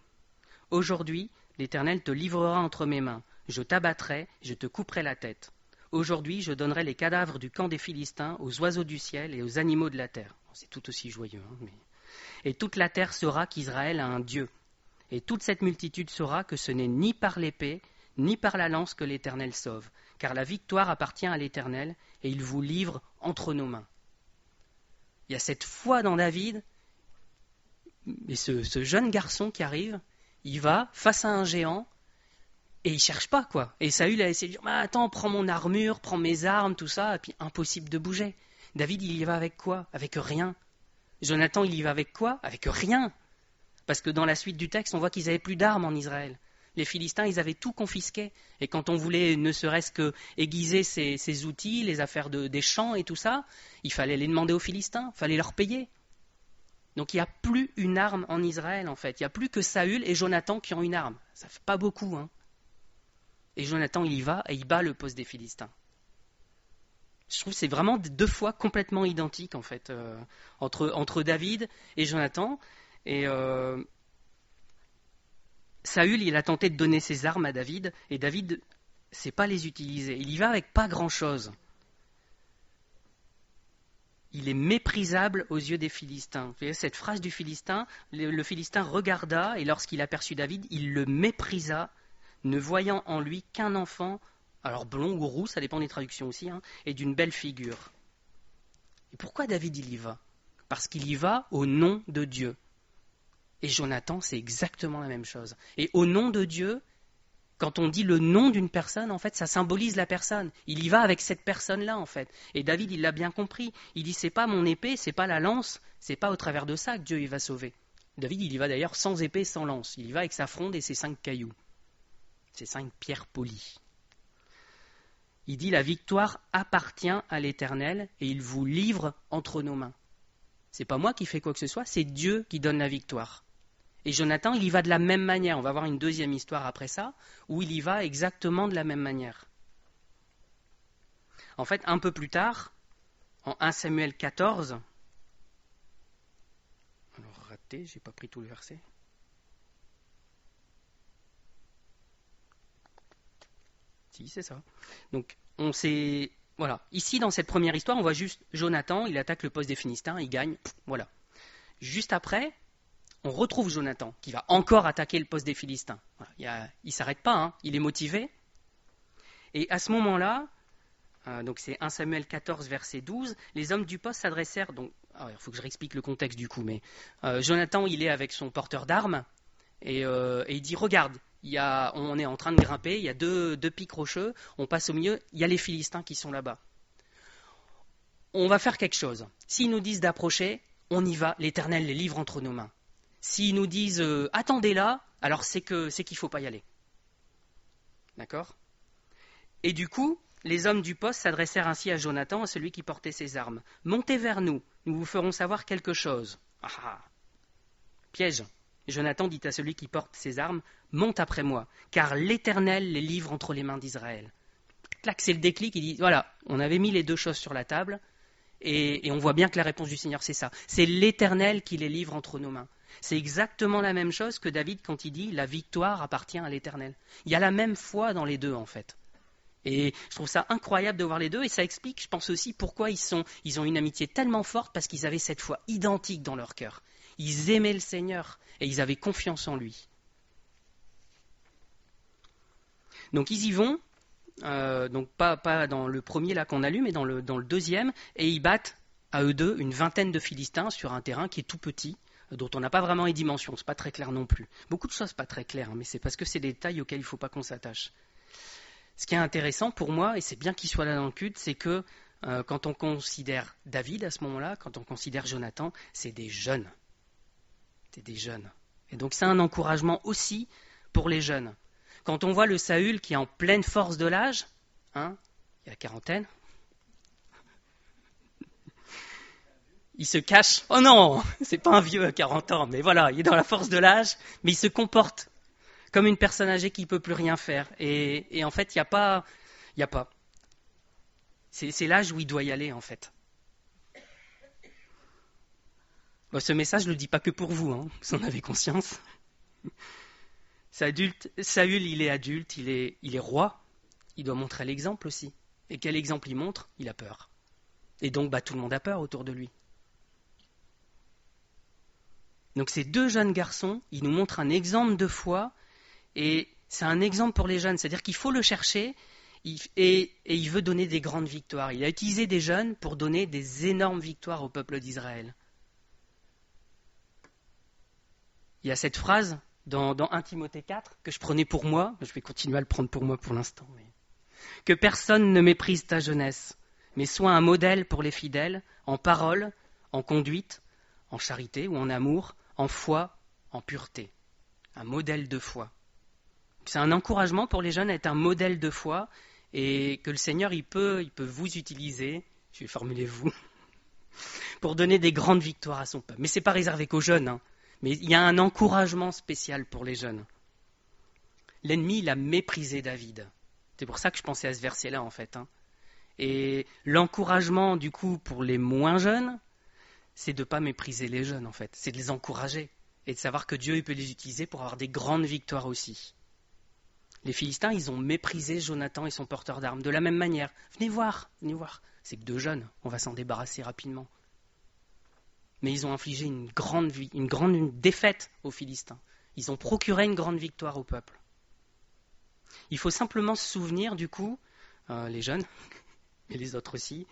[SPEAKER 1] Aujourd'hui, l'Éternel te livrera entre mes mains. Je t'abattrai, je te couperai la tête. Aujourd'hui, je donnerai les cadavres du camp des Philistins aux oiseaux du ciel et aux animaux de la terre. » C'est tout aussi joyeux. Et toute la terre saura qu'Israël a un Dieu. Et toute cette multitude saura que ce n'est ni par l'épée, ni par la lance que l'Éternel sauve, car la victoire appartient à l'Éternel, et il vous livre entre nos mains. Il y a cette foi dans David, et ce jeune garçon qui arrive, il va face à un géant, et il cherche pas, quoi. Et Saül a essayé de dire, attends, prends mon armure, prends mes armes, tout ça, et puis impossible de bouger. David, il y va avec quoi? Avec rien. Jonathan, il y va avec quoi? Avec rien. Parce que dans la suite du texte, on voit qu'ils n'avaient plus d'armes en Israël. Les Philistins, ils avaient tout confisqué. Et quand on voulait ne serait-ce que aiguiser ces outils, les affaires des champs et tout ça, il fallait les demander aux Philistins, il fallait leur payer. Donc il n'y a plus une arme en Israël, en fait. Il n'y a plus que Saül et Jonathan qui ont une arme. Ça ne fait pas beaucoup, hein. Et Jonathan, il y va et il bat le poste des Philistins. Je trouve que c'est vraiment deux fois complètement identiques, en fait, entre David et Jonathan. Et Saül, il a tenté de donner ses armes à David, et David ne sait pas les utiliser. Il y va avec pas grand-chose. Il est méprisable aux yeux des Philistins. Vous voyez, cette phrase du Philistin, le Philistin regarda, et lorsqu'il aperçut David, il le méprisa, ne voyant en lui qu'un enfant, alors blond ou roux, ça dépend des traductions aussi, et d'une belle figure. Et pourquoi David il y va? Parce qu'il y va au nom de Dieu. Et Jonathan, c'est exactement la même chose. Et au nom de Dieu, quand on dit le nom d'une personne, en fait, ça symbolise la personne. Il y va avec cette personne-là, en fait. Et David, il l'a bien compris. Il dit, c'est pas mon épée, c'est pas la lance, c'est pas au travers de ça que Dieu il va sauver. David, il y va d'ailleurs sans épée, sans lance. Il y va avec sa fronde et ses 5 cailloux. Ses 5 pierres polies. Il dit, la victoire appartient à l'Éternel et il vous livre entre nos mains. C'est pas moi qui fais quoi que ce soit, c'est Dieu qui donne la victoire. Et Jonathan, il y va de la même manière. On va voir une deuxième histoire après ça, où il y va exactement de la même manière. En fait, un peu plus tard, en 1 Samuel 14, alors raté, j'ai pas pris tout le verset. Si, c'est ça. Donc, voilà. Ici, dans cette première histoire, on voit juste Jonathan, il attaque le poste des Philistins, il gagne, voilà. Juste après, on retrouve Jonathan, qui va encore attaquer le poste des Philistins. Voilà, il ne s'arrête pas, il est motivé. Et à ce moment-là, donc c'est 1 Samuel 14, verset 12, les hommes du poste s'adressèrent, donc, il faut que je réexplique le contexte du coup, mais Jonathan, il est avec son porteur d'armes, et il dit, regarde, on est en train de grimper, il y a deux pics rocheux, on passe au milieu, il y a les Philistins qui sont là-bas. On va faire quelque chose. S'ils nous disent d'approcher, on y va, l'Éternel les livre entre nos mains. S'ils nous disent attendez là, alors c'est qu'il ne faut pas y aller. D'accord? Et du coup, les hommes du poste s'adressèrent ainsi à Jonathan, à celui qui portait ses armes. Montez vers nous, nous vous ferons savoir quelque chose. Ah. Piège. Jonathan dit à celui qui porte ses armes, monte après moi, car l'Éternel les livre entre les mains d'Israël. Clac, c'est le déclic, il dit, voilà, on avait mis les deux choses sur la table, et on voit bien que la réponse du Seigneur, c'est ça. C'est l'Éternel qui les livre entre nos mains. C'est exactement la même chose que David quand il dit, la victoire appartient à l'Éternel. Il y a la même foi dans les deux, en fait. Et je trouve ça incroyable de voir les deux, et ça explique, je pense aussi, pourquoi ils ont une amitié tellement forte, parce qu'ils avaient cette foi identique dans leur cœur. Ils aimaient le Seigneur, et ils avaient confiance en lui. Donc ils y vont, donc pas dans le premier là qu'on a lu, mais dans le deuxième, et ils battent à eux deux une vingtaine de Philistins sur un terrain qui est tout petit, dont on n'a pas vraiment les dimensions, c'est pas très clair non plus. Beaucoup de choses pas très claires, mais c'est parce que c'est des détails auxquels il ne faut pas qu'on s'attache. Ce qui est intéressant pour moi, et c'est bien qu'il soit là dans le culte, c'est que quand on considère David à ce moment-là, quand on considère Jonathan, c'est des jeunes. C'est des jeunes. Et donc c'est un encouragement aussi pour les jeunes. Quand on voit le Saül qui est en pleine force de l'âge, il y a la quarantaine, il se cache. Oh non, c'est pas un vieux à 40 ans, mais voilà, il est dans la force de l'âge, mais il se comporte comme une personne âgée qui ne peut plus rien faire. Et en fait, il n'y a pas. C'est l'âge où il doit y aller, en fait. Bon, ce message ne le dit pas que pour vous, vous en avez conscience. Saül, il est adulte, il est roi, il doit montrer l'exemple aussi. Et quel exemple il montre? Il a peur. Et donc, tout le monde a peur autour de lui. Donc ces deux jeunes garçons, ils nous montrent un exemple de foi, et c'est un exemple pour les jeunes, c'est-à-dire qu'il faut le chercher, et il veut donner des grandes victoires. Il a utilisé des jeunes pour donner des énormes victoires au peuple d'Israël. Il y a cette phrase dans 1 Timothée 4 que je prenais pour moi, je vais continuer à le prendre pour moi pour l'instant, que personne ne méprise ta jeunesse, mais sois un modèle pour les fidèles, en parole, en conduite, en charité ou en amour, en foi, en pureté. Un modèle de foi. C'est un encouragement pour les jeunes à être un modèle de foi, et que le Seigneur il peut vous utiliser, je vais formuler vous, pour donner des grandes victoires à son peuple. Mais ce n'est pas réservé qu'aux jeunes, mais il y a un encouragement spécial pour les jeunes. L'ennemi, il a méprisé David. C'est pour ça que je pensais à ce verset-là, en fait. Et l'encouragement, du coup, pour les moins jeunes, c'est de ne pas mépriser les jeunes, en fait. C'est de les encourager. Et de savoir que Dieu il peut les utiliser pour avoir des grandes victoires aussi. Les Philistins, ils ont méprisé Jonathan et son porteur d'armes de la même manière. Venez voir. C'est que deux jeunes, on va s'en débarrasser rapidement. Mais ils ont infligé une grande défaite aux Philistins. Ils ont procuré une grande victoire au peuple. Il faut simplement se souvenir, du coup, les jeunes, et les autres aussi,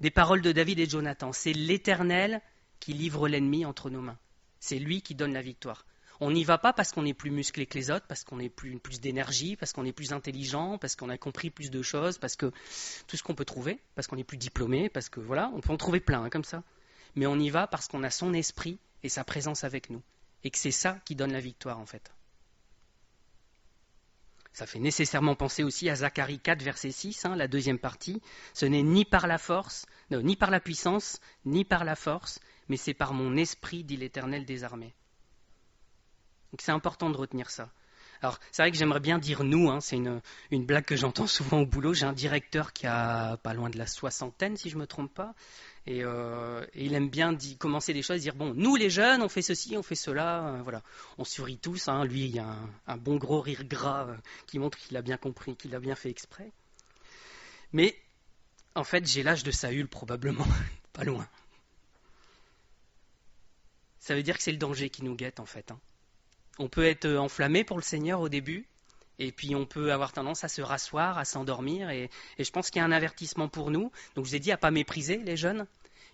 [SPEAKER 1] des paroles de David et de Jonathan. C'est l'Éternel qui livre l'ennemi entre nos mains. C'est lui qui donne la victoire. On n'y va pas parce qu'on est plus musclé que les autres, parce qu'on est plus d'énergie, parce qu'on est plus intelligent, parce qu'on a compris plus de choses, parce que tout ce qu'on peut trouver, parce qu'on est plus diplômé, parce que voilà, on peut en trouver plein comme ça. Mais on y va parce qu'on a son esprit et sa présence avec nous. Et que c'est ça qui donne la victoire en fait. Ça fait nécessairement penser aussi à Zacharie 4, verset 6, la deuxième partie. Ce n'est ni par la force, non, ni par la puissance, ni par la force, mais c'est par mon esprit, dit l'Éternel des armées. Donc c'est important de retenir ça. Alors c'est vrai que j'aimerais bien dire nous, c'est une blague que j'entends souvent au boulot. J'ai un directeur qui a pas loin de la soixantaine, si je ne me trompe pas, et il aime bien commencer des choses, dire bon, nous les jeunes, on fait ceci, on fait cela, voilà. On sourit tous, lui il y a un bon gros rire gras qui montre qu'il a bien compris, qu'il a bien fait exprès. Mais en fait j'ai l'âge de Saül probablement, pas loin. Ça veut dire que c'est le danger qui nous guette en fait. On peut être enflammé pour le Seigneur au début, et puis on peut avoir tendance à se rasseoir, à s'endormir, et je pense qu'il y a un avertissement pour nous. Donc je vous ai dit à pas mépriser les jeunes,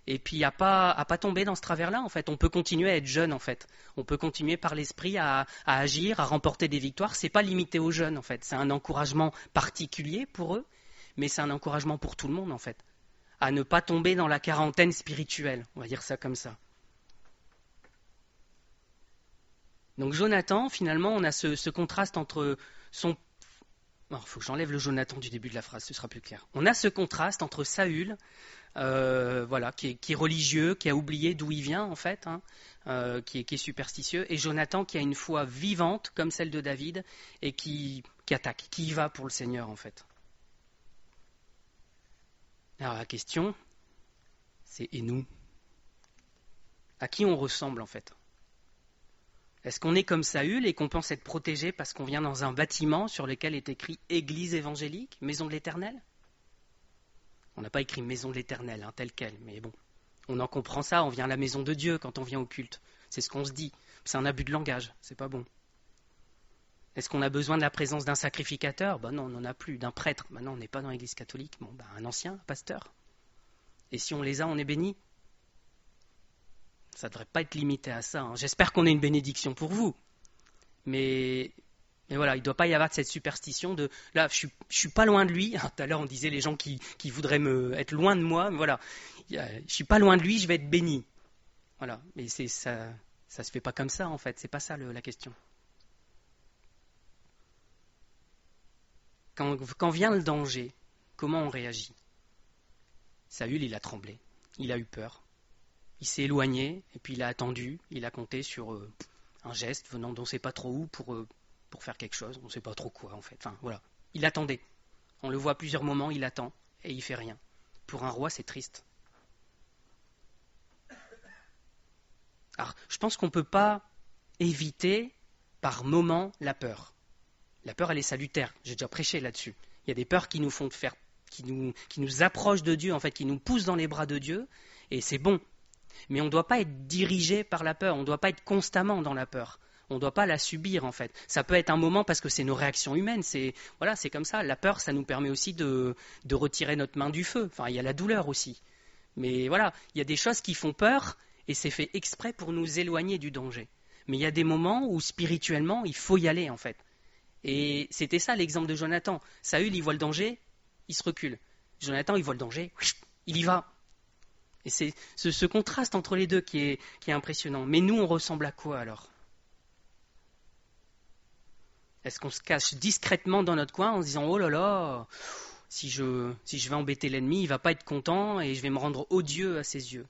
[SPEAKER 1] et puis à pas tomber dans ce travers-là en fait. On peut continuer à être jeune en fait. On peut continuer par l'esprit à agir, à remporter des victoires. C'est pas limité aux jeunes en fait. C'est un encouragement particulier pour eux, mais c'est un encouragement pour tout le monde en fait. À ne pas tomber dans la quarantaine spirituelle, on va dire ça comme ça. Donc Jonathan, finalement, on a ce contraste entre son... Il faut que j'enlève le Jonathan du début de la phrase, ce sera plus clair. On a ce contraste entre Saül, qui est religieux, qui a oublié d'où il vient en fait, qui est superstitieux, et Jonathan qui a une foi vivante comme celle de David et qui attaque, qui y va pour le Seigneur en fait. Alors la question, c'est et nous? À qui on ressemble en fait? Est-ce qu'on est comme Saül et qu'on pense être protégé parce qu'on vient dans un bâtiment sur lequel est écrit Église évangélique, Maison de l'Éternel? On n'a pas écrit Maison de l'Éternel, tel quel, mais bon, on en comprend ça, on vient à la maison de Dieu quand on vient au culte. C'est ce qu'on se dit. C'est un abus de langage, c'est pas bon. Est-ce qu'on a besoin de la présence d'un sacrificateur? Ben non, on n'en a plus. D'un prêtre? Ben non, on n'est pas dans l'Église catholique. Bon, ben un ancien, un pasteur. Et si on les a, on est béni. Ça ne devrait pas être limité à ça. J'espère qu'on est une bénédiction pour vous. Mais voilà, il ne doit pas y avoir de cette superstition de là, je suis pas loin de lui. Tout à l'heure, on disait les gens qui voudraient être loin de moi. Mais voilà, je suis pas loin de lui, je vais être béni. Voilà, mais ça se fait pas comme ça en fait. C'est pas ça la question. Quand vient le danger, comment on réagit? Saül, il a tremblé, il a eu peur. Il s'est éloigné, et puis il a attendu, il a compté sur un geste venant d'on ne sait pas trop où pour faire quelque chose, on ne sait pas trop quoi en fait. Enfin voilà, il attendait. On le voit à plusieurs moments, il attend, et il fait rien. Pour un roi, c'est triste. Alors, je pense qu'on ne peut pas éviter par moment la peur. La peur, elle est salutaire. J'ai déjà prêché là-dessus. Il y a des peurs qui nous font faire, qui nous approchent de Dieu, en fait, qui nous poussent dans les bras de Dieu, et c'est bon. Mais on ne doit pas être dirigé par la peur, on ne doit pas être constamment dans la peur. On ne doit pas la subir en fait. Ça peut être un moment parce que c'est nos réactions humaines, c'est comme ça. La peur, ça nous permet aussi de retirer notre main du feu. Enfin, il y a la douleur aussi. Mais voilà, il y a des choses qui font peur et c'est fait exprès pour nous éloigner du danger. Mais il y a des moments où spirituellement, il faut y aller en fait. Et c'était ça l'exemple de Jonathan. Saül, il voit le danger, il se recule. Jonathan, il voit le danger, il y va. Et c'est ce contraste entre les deux qui est impressionnant. Mais nous, on ressemble à quoi alors? Est-ce qu'on se cache discrètement dans notre coin en se disant « Oh là là, si je vais embêter l'ennemi, il ne va pas être content et je vais me rendre odieux à ses yeux. »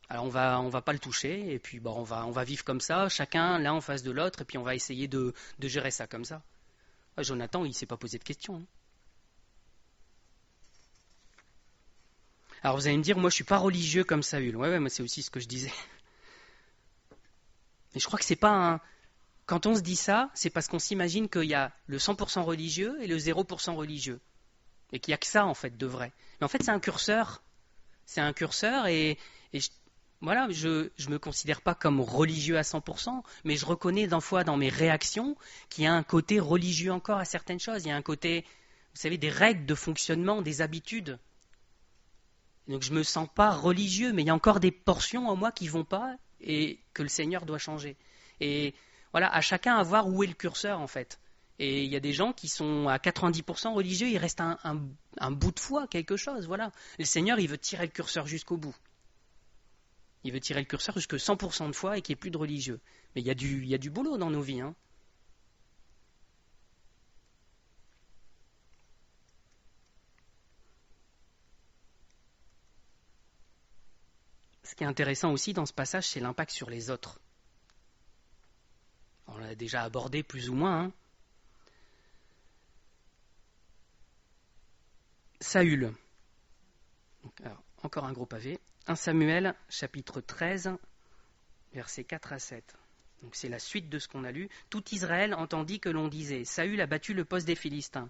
[SPEAKER 1] Alors on va pas le toucher et puis on va vivre comme ça, chacun l'un en face de l'autre et puis on va essayer de gérer ça comme ça. Jonathan, il ne s'est pas posé de questions. Alors vous allez me dire, moi je suis pas religieux comme Saül. Ouais, moi c'est aussi ce que je disais. Mais je crois que c'est pas un... Quand on se dit ça, c'est parce qu'on s'imagine qu'il y a le 100% religieux et le 0% religieux. Et qu'il n'y a que ça en fait de vrai. Mais en fait c'est un curseur. C'est un curseur et voilà, je me considère pas comme religieux à 100%, mais je reconnais d'un fois dans mes réactions qu'il y a un côté religieux encore à certaines choses. Il y a un côté, vous savez, des règles de fonctionnement, des habitudes. Donc je ne me sens pas religieux, mais il y a encore des portions en moi qui ne vont pas et que le Seigneur doit changer. Et voilà, à chacun à voir où est le curseur en fait. Et il y a des gens qui sont à 90% religieux, il reste un bout de foi, quelque chose, voilà. Le Seigneur, il veut tirer le curseur jusqu'au bout. Il veut tirer le curseur jusqu'à 100% de foi et qu'il n'y ait plus de religieux. Mais il y a du boulot dans nos vies, hein. Ce qui est intéressant aussi dans ce passage, c'est l'impact sur les autres. On l'a déjà abordé plus ou moins. Saül. Alors, encore un gros pavé. 1 Samuel, chapitre 13, versets 4 à 7. Donc c'est la suite de ce qu'on a lu. Tout Israël entendit que l'on disait « Saül a battu le poste des Philistins. »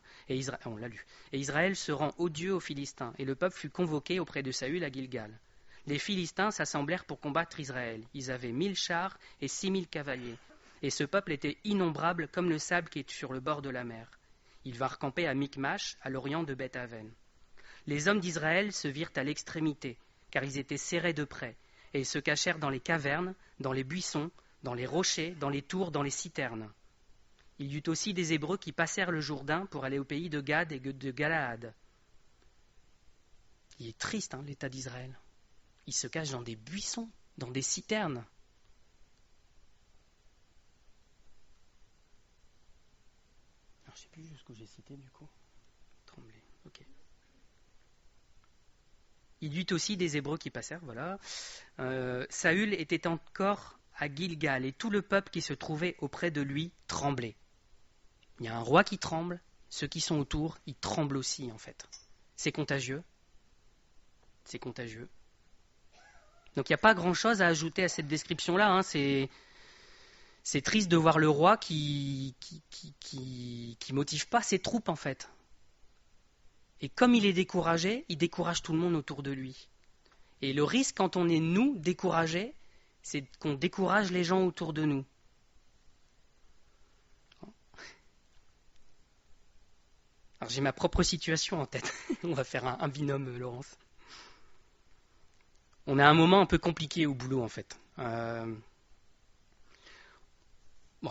[SPEAKER 1] On l'a lu. Et Israël se rend odieux aux Philistins. Et le peuple fut convoqué auprès de Saül à Gilgal. Les Philistins s'assemblèrent pour combattre Israël. Ils avaient 1000 chars et 6000 cavaliers. Et ce peuple était innombrable comme le sable qui est sur le bord de la mer. Ils vinrent camper à Michmash, à l'orient de Beth-Aven. Les hommes d'Israël se virent à l'extrémité, car ils étaient serrés de près, et ils se cachèrent dans les cavernes, dans les buissons, dans les rochers, dans les tours, dans les citernes. Il y eut aussi des Hébreux qui passèrent le Jourdain pour aller au pays de Gad et de Galaad. Il est triste, l'état d'Israël. Ils se cachent dans des buissons, dans des citernes. Alors, je ne sais plus jusqu'où j'ai cité du coup. Trembler, ok. Il y eut aussi des Hébreux qui passèrent, voilà. Saül était encore à Gilgal et tout le peuple qui se trouvait auprès de lui tremblait. Il y a un roi qui tremble, ceux qui sont autour, ils tremblent aussi en fait. C'est contagieux. C'est contagieux. Donc il n'y a pas grand-chose à ajouter à cette description-là. C'est triste de voir le roi qui motive pas ses troupes en fait. Et comme il est découragé, il décourage tout le monde autour de lui. Et le risque quand on est nous découragés, c'est qu'on décourage les gens autour de nous. Alors j'ai ma propre situation en tête. On va faire un binôme, Laurence. On a un moment un peu compliqué au boulot en fait. Bon,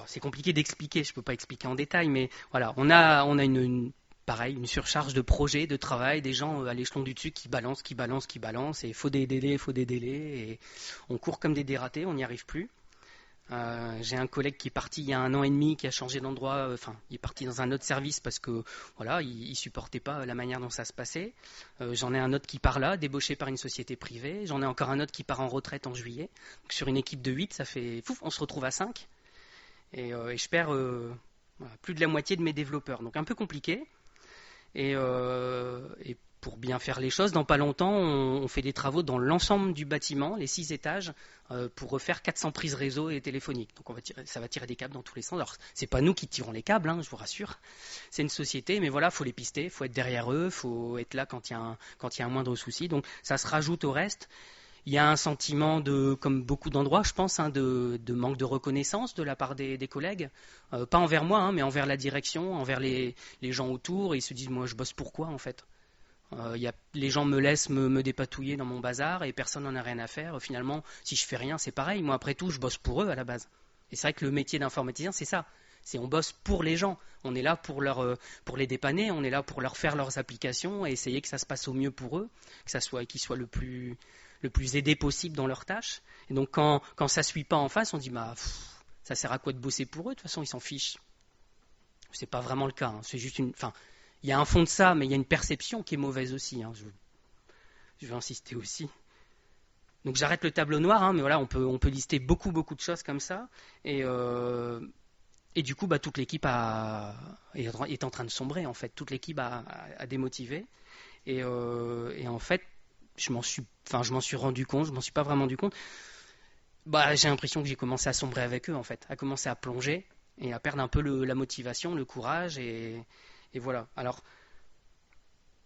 [SPEAKER 1] c'est compliqué d'expliquer, je ne peux pas expliquer en détail, mais voilà, on a pareil, une surcharge de projets, de travail, des gens à l'échelon du dessus qui balancent, et il faut des délais, et on court comme des dératés, on n'y arrive plus. J'ai un collègue qui est parti il y a 1 an et demi, qui a changé d'endroit, enfin, il est parti dans un autre service parce que voilà, il supportait pas la manière dont ça se passait. J'en ai un autre qui part là, débauché par une société privée. J'en ai encore un autre qui part en retraite en juillet. Donc, sur une équipe de 8, ça fait fouf, on se retrouve à 5. Et je perds voilà, plus de la moitié de mes développeurs. Donc un peu compliqué. Et pour bien faire les choses, dans pas longtemps, on fait des travaux dans l'ensemble du bâtiment, les 6 étages, pour refaire 400 prises réseau et téléphoniques. Donc ça va tirer des câbles dans tous les sens. Alors c'est pas nous qui tirons les câbles, hein, je vous rassure. C'est une société, mais voilà, faut les pister, faut être derrière eux, faut être là quand il y a un moindre souci. Donc ça se rajoute au reste. Il y a un sentiment comme beaucoup d'endroits, je pense, hein, de manque de reconnaissance de la part des collègues. Pas envers moi, hein, mais envers la direction, envers les gens autour. Et ils se disent, moi, je bosse pour quoi, en fait? Les gens me laissent me dépatouiller dans mon bazar et personne n'en a rien à faire. Finalement, si je fais rien, c'est pareil. Moi, après tout, je bosse pour eux à la base. Et c'est vrai que le métier d'informaticien, c'est ça. On bosse pour les gens. On est là pour les dépanner. On est là pour leur faire leurs applications et essayer que ça se passe au mieux pour eux, qu'ils soient le plus aidés possible dans leurs tâches. Et donc, quand ça ne suit pas en face, on dit ça sert à quoi de bosser pour eux? De toute façon, ils s'en fichent. C'est pas vraiment le cas. Hein. C'est juste il y a un fond de ça, mais il y a une perception qui est mauvaise aussi. Hein. Je vais insister aussi. Donc j'arrête le tableau noir, hein, mais voilà, on peut lister beaucoup de choses comme ça. Et du coup, toute l'équipe est en train de sombrer, en fait. Toute l'équipe a démotivé. Et en fait, je m'en suis rendu compte, je m'en suis pas vraiment rendu compte. J'ai l'impression que j'ai commencé à sombrer avec eux, en fait, à commencer à plonger et à perdre un peu la motivation, le courage. Et voilà. Alors,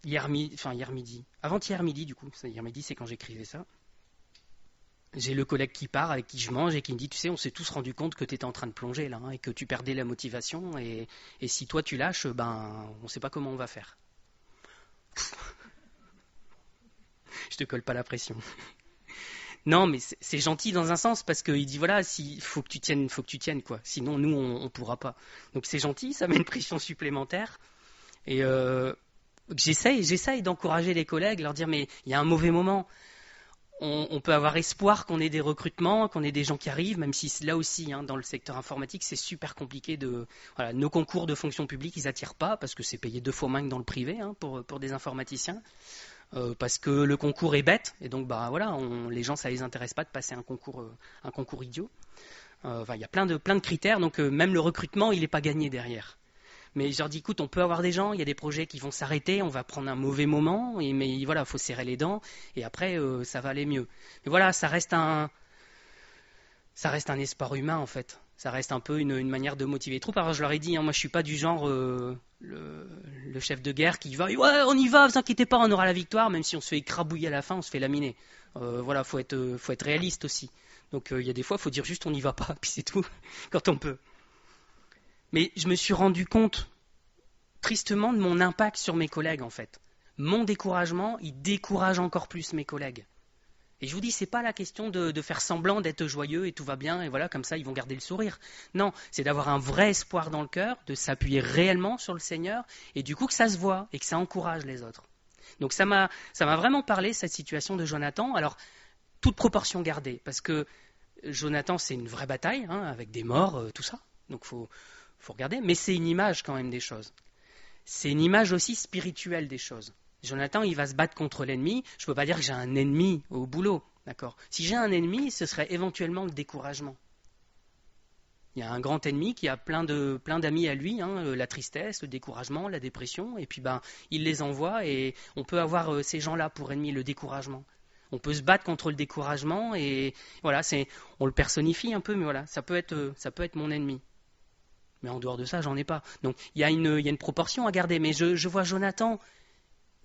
[SPEAKER 1] avant-hier midi, du coup, hier midi, c'est quand j'écrivais ça. J'ai le collègue qui part, avec qui je mange, et qui me dit, tu sais, on s'est tous rendu compte que tu étais en train de plonger, là, hein, et que tu perdais la motivation, et si toi tu lâches, on ne sait pas comment on va faire. Je te colle pas la pression. Non, mais c'est gentil dans un sens, parce qu'il dit, voilà, faut que tu tiennes, quoi. Sinon, nous, on pourra pas. Donc c'est gentil, ça met une pression supplémentaire. Et j'essaye d'encourager les collègues, leur dire, mais il y a un mauvais moment. On peut avoir espoir qu'on ait des recrutements, qu'on ait des gens qui arrivent, même si là aussi, hein, dans le secteur informatique, c'est super compliqué voilà, nos concours de fonction publique, ils attirent pas, parce que c'est payé 2 fois moins que dans le privé, hein, pour des informaticiens. Parce que le concours est bête, et donc voilà, les gens, ça les intéresse pas de passer un concours idiot. Il y a plein de critères, donc même le recrutement, il n'est pas gagné derrière. Mais je leur dis, écoute, on peut avoir des gens, il y a des projets qui vont s'arrêter, on va prendre un mauvais moment, mais voilà, il faut serrer les dents, et après, ça va aller mieux. Mais voilà, ça reste un espoir humain, en fait. Ça reste un peu une manière de motiver les troupes. Alors je leur ai dit, hein, moi je suis pas du genre le chef de guerre qui va, ouais, on y va, vous inquiétez pas, on aura la victoire, même si on se fait écrabouiller à la fin, on se fait laminer. Voilà, faut être réaliste aussi. Donc il y a des fois, il faut dire juste on n'y va pas, puis c'est tout, quand on peut. Mais je me suis rendu compte, tristement, de mon impact sur mes collègues, en fait. Mon découragement, il décourage encore plus mes collègues. Et je vous dis, c'est pas la question de faire semblant d'être joyeux et tout va bien, et voilà, comme ça, ils vont garder le sourire. Non, c'est d'avoir un vrai espoir dans le cœur, de s'appuyer réellement sur le Seigneur, et du coup que ça se voit, et que ça encourage les autres. Donc ça m'a vraiment parlé, cette situation de Jonathan. Alors, toute proportion gardée, parce que Jonathan, c'est une vraie bataille, hein, avec des morts, tout ça. Donc faut regarder, mais c'est une image quand même des choses. C'est une image aussi spirituelle des choses. Jonathan, il va se battre contre l'ennemi. Je ne peux pas dire que j'ai un ennemi au boulot, d'accord. Si j'ai un ennemi, ce serait éventuellement le découragement. Il y a un grand ennemi qui a plein d'amis à lui, hein, la tristesse, le découragement, la dépression, et puis il les envoie, et on peut avoir ces gens-là pour ennemis, le découragement. On peut se battre contre le découragement, et voilà, on le personnifie un peu, mais voilà, ça peut être mon ennemi. Mais en dehors de ça, j'en ai pas. Donc il y a une proportion à garder. Mais je vois Jonathan,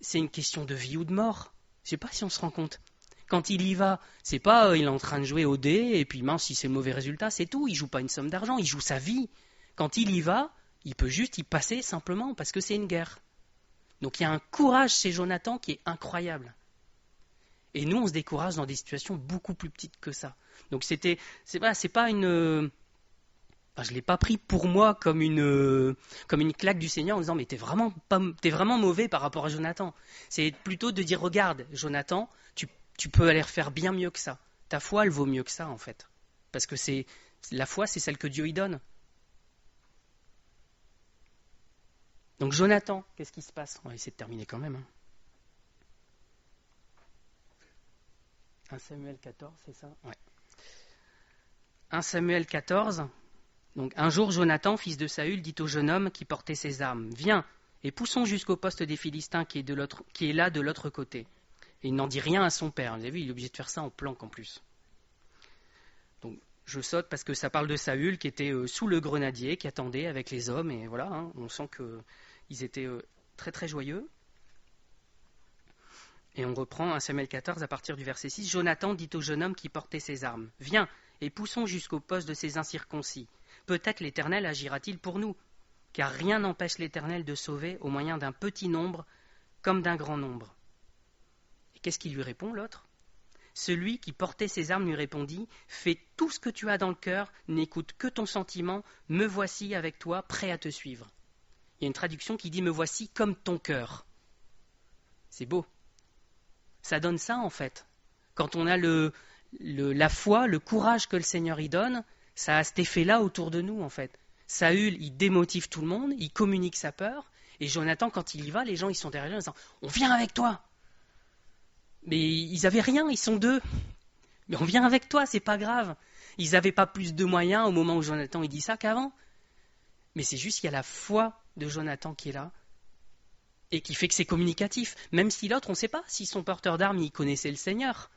[SPEAKER 1] c'est une question de vie ou de mort. Je sais pas si on se rend compte. Quand il y va, c'est pas il est en train de jouer au dé, et puis mince, si c'est le mauvais résultat, c'est tout. Il joue pas une somme d'argent, il joue sa vie. Quand il y va, il peut juste y passer simplement parce que c'est une guerre. Donc il y a un courage chez Jonathan qui est incroyable. Et nous, on se décourage dans des situations beaucoup plus petites que ça. Donc c'est pas une... Enfin, je ne l'ai pas pris pour moi comme une claque du Seigneur en disant mais t'es vraiment mauvais par rapport à Jonathan. C'est plutôt de dire regarde Jonathan, tu peux aller faire bien mieux que ça. Ta foi elle vaut mieux que ça en fait. Parce que la foi c'est celle que Dieu y donne. Donc Jonathan, qu'est-ce qui se passe? On va essayer de terminer quand même. 1 Samuel 14, c'est ça? Ouais. 1 Samuel 14. Donc un jour, Jonathan, fils de Saül, dit au jeune homme qui portait ses armes, « Viens, et poussons jusqu'au poste des Philistins qui est là de l'autre côté. » Et il n'en dit rien à son père. Vous avez vu, il est obligé de faire ça en planque en plus. Donc je saute parce que ça parle de Saül qui était sous le grenadier, qui attendait avec les hommes. Et voilà, on sent qu'ils étaient très très joyeux. Et on reprend 1 Samuel 14 à partir du verset 6. Jonathan dit au jeune homme qui portait ses armes, « Viens, et poussons jusqu'au poste de ces incirconcis. Peut-être l'Éternel agira-t-il pour nous, car rien n'empêche l'Éternel de sauver au moyen d'un petit nombre comme d'un grand nombre. » Et qu'est-ce qu'il lui répond, l'autre? Celui qui portait ses armes lui répondit, « Fais tout ce que tu as dans le cœur, n'écoute que ton sentiment, me voici avec toi, prêt à te suivre. » Il y a une traduction qui dit, « Me voici comme ton cœur. » C'est beau. Ça donne ça, en fait. Quand on a la foi, le courage que le Seigneur y donne, ça a cet effet-là autour de nous, en fait. Saül, il démotive tout le monde, il communique sa peur, et Jonathan, quand il y va, les gens, ils sont derrière lui en disant « On vient avec toi !» Mais ils n'avaient rien, ils sont deux. Mais on vient avec toi, c'est pas grave. Ils n'avaient pas plus de moyens au moment où Jonathan il dit ça qu'avant. Mais c'est juste qu'il y a la foi de Jonathan qui est là, et qui fait que c'est communicatif. Même si l'autre, on ne sait pas si son porteur d'armes, il connaissait le Seigneur.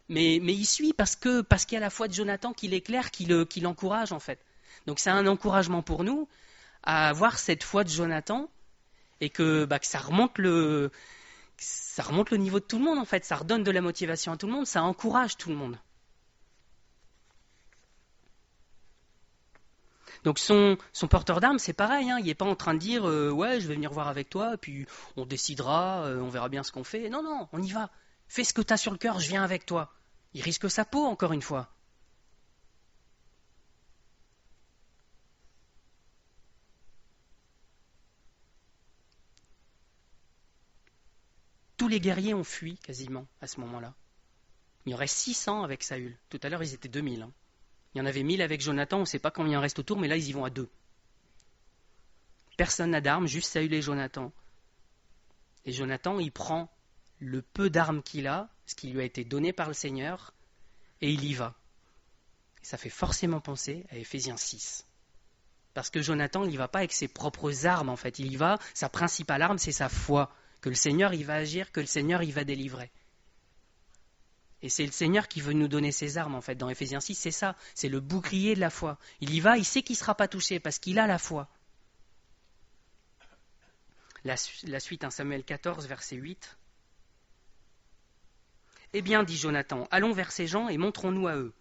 [SPEAKER 1] Mais il suit parce qu'il y a la foi de Jonathan qui l'éclaire, qui l'encourage en fait. Donc c'est un encouragement pour nous à avoir cette foi de Jonathan et que ça remonte le niveau de tout le monde en fait. Ça redonne de la motivation à tout le monde, ça encourage tout le monde. Donc son porteur d'armes, c'est pareil, il n'est pas en train de dire ouais, je vais venir voir avec toi, puis on décidera, on verra bien ce qu'on fait. Non, non, on y va. Fais ce que tu as sur le cœur, je viens avec toi. Il risque sa peau, encore une fois. Tous les guerriers ont fui, quasiment, à ce moment-là. Il y en reste 600 avec Saül. Tout à l'heure, ils étaient 2000. Il y en avait 1000 avec Jonathan, on ne sait pas combien il en reste autour, mais là, ils y vont à 2. Personne n'a d'armes, juste Saül et Jonathan. Et Jonathan, il prend le peu d'armes qu'il a, ce qui lui a été donné par le Seigneur, et il y va. Et ça fait forcément penser à Éphésiens 6. Parce que Jonathan, il n'y va pas avec ses propres armes, en fait. Il y va, sa principale arme, c'est sa foi. Que le Seigneur, il va agir, que le Seigneur, il va délivrer. Et c'est le Seigneur qui veut nous donner ses armes, en fait. Dans Éphésiens 6, c'est ça. C'est le bouclier de la foi. Il y va, il sait qu'il ne sera pas touché, parce qu'il a la foi. La suite, 1 Samuel 14, verset 8. Eh bien, dit Jonathan, allons vers ces gens et montrons-nous à eux.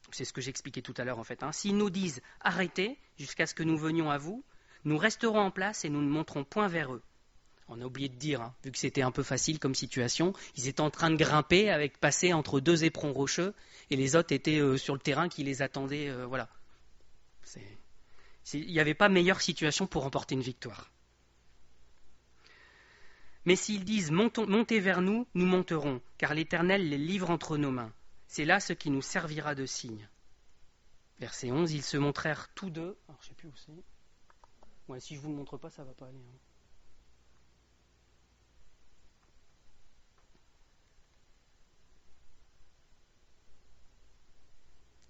[SPEAKER 1] C'est ce que j'expliquais tout à l'heure, en fait. S'ils nous disent « Arrêtez, jusqu'à ce que nous venions à vous », nous resterons en place et nous ne monterons point vers eux. On a oublié de dire, vu que c'était un peu facile comme situation, ils étaient en train de grimper, passer entre 2 éperons rocheux, et les autres étaient sur le terrain qui les attendaient. Voilà. Il n'y avait pas meilleure situation pour remporter une victoire. Mais s'ils disent « Montez vers nous, nous monterons, car l'Éternel les livre entre nos mains. C'est là ce qui nous servira de signe. » Verset 11, ils se montrèrent tous deux. Alors, je ne sais plus où c'est. Ouais, si je ne vous le montre pas, ça ne va pas aller.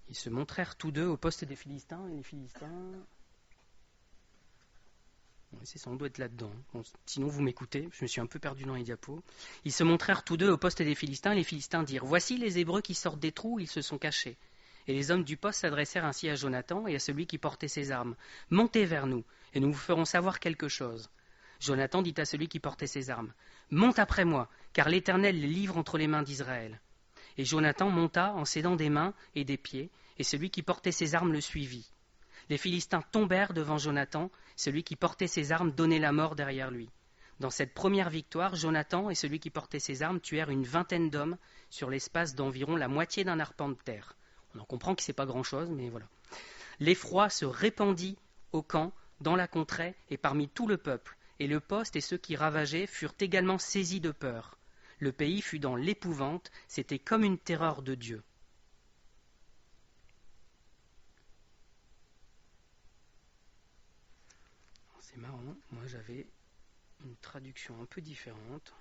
[SPEAKER 1] Ils se montrèrent tous deux au poste des Philistins, et les Philistins... Ça doit être là-dedans. Bon, sinon, vous m'écoutez, je me suis un peu perdu dans les diapos. Ils se montrèrent tous deux au poste des Philistins, et les Philistins dirent « Voici les Hébreux qui sortent des trous où ils se sont cachés. » Et les hommes du poste s'adressèrent ainsi à Jonathan et à celui qui portait ses armes. « Montez vers nous, et nous vous ferons savoir quelque chose. » Jonathan dit à celui qui portait ses armes « Monte après moi, car l'Éternel les livre entre les mains d'Israël. » Et Jonathan monta en s'aidant des mains et des pieds, et celui qui portait ses armes le suivit. Les Philistins tombèrent devant Jonathan, celui qui portait ses armes donnait la mort derrière lui. Dans cette première victoire, Jonathan et celui qui portait ses armes tuèrent une vingtaine d'hommes sur l'espace d'environ la moitié d'un arpent de terre. On en comprend que ce n'est pas grand-chose, mais voilà. L'effroi se répandit au camp, dans la contrée et parmi tout le peuple, et le poste et ceux qui ravageaient furent également saisis de peur. Le pays fut dans l'épouvante, c'était comme une terreur de Dieu. C'est marrant, moi j'avais une traduction un peu différente.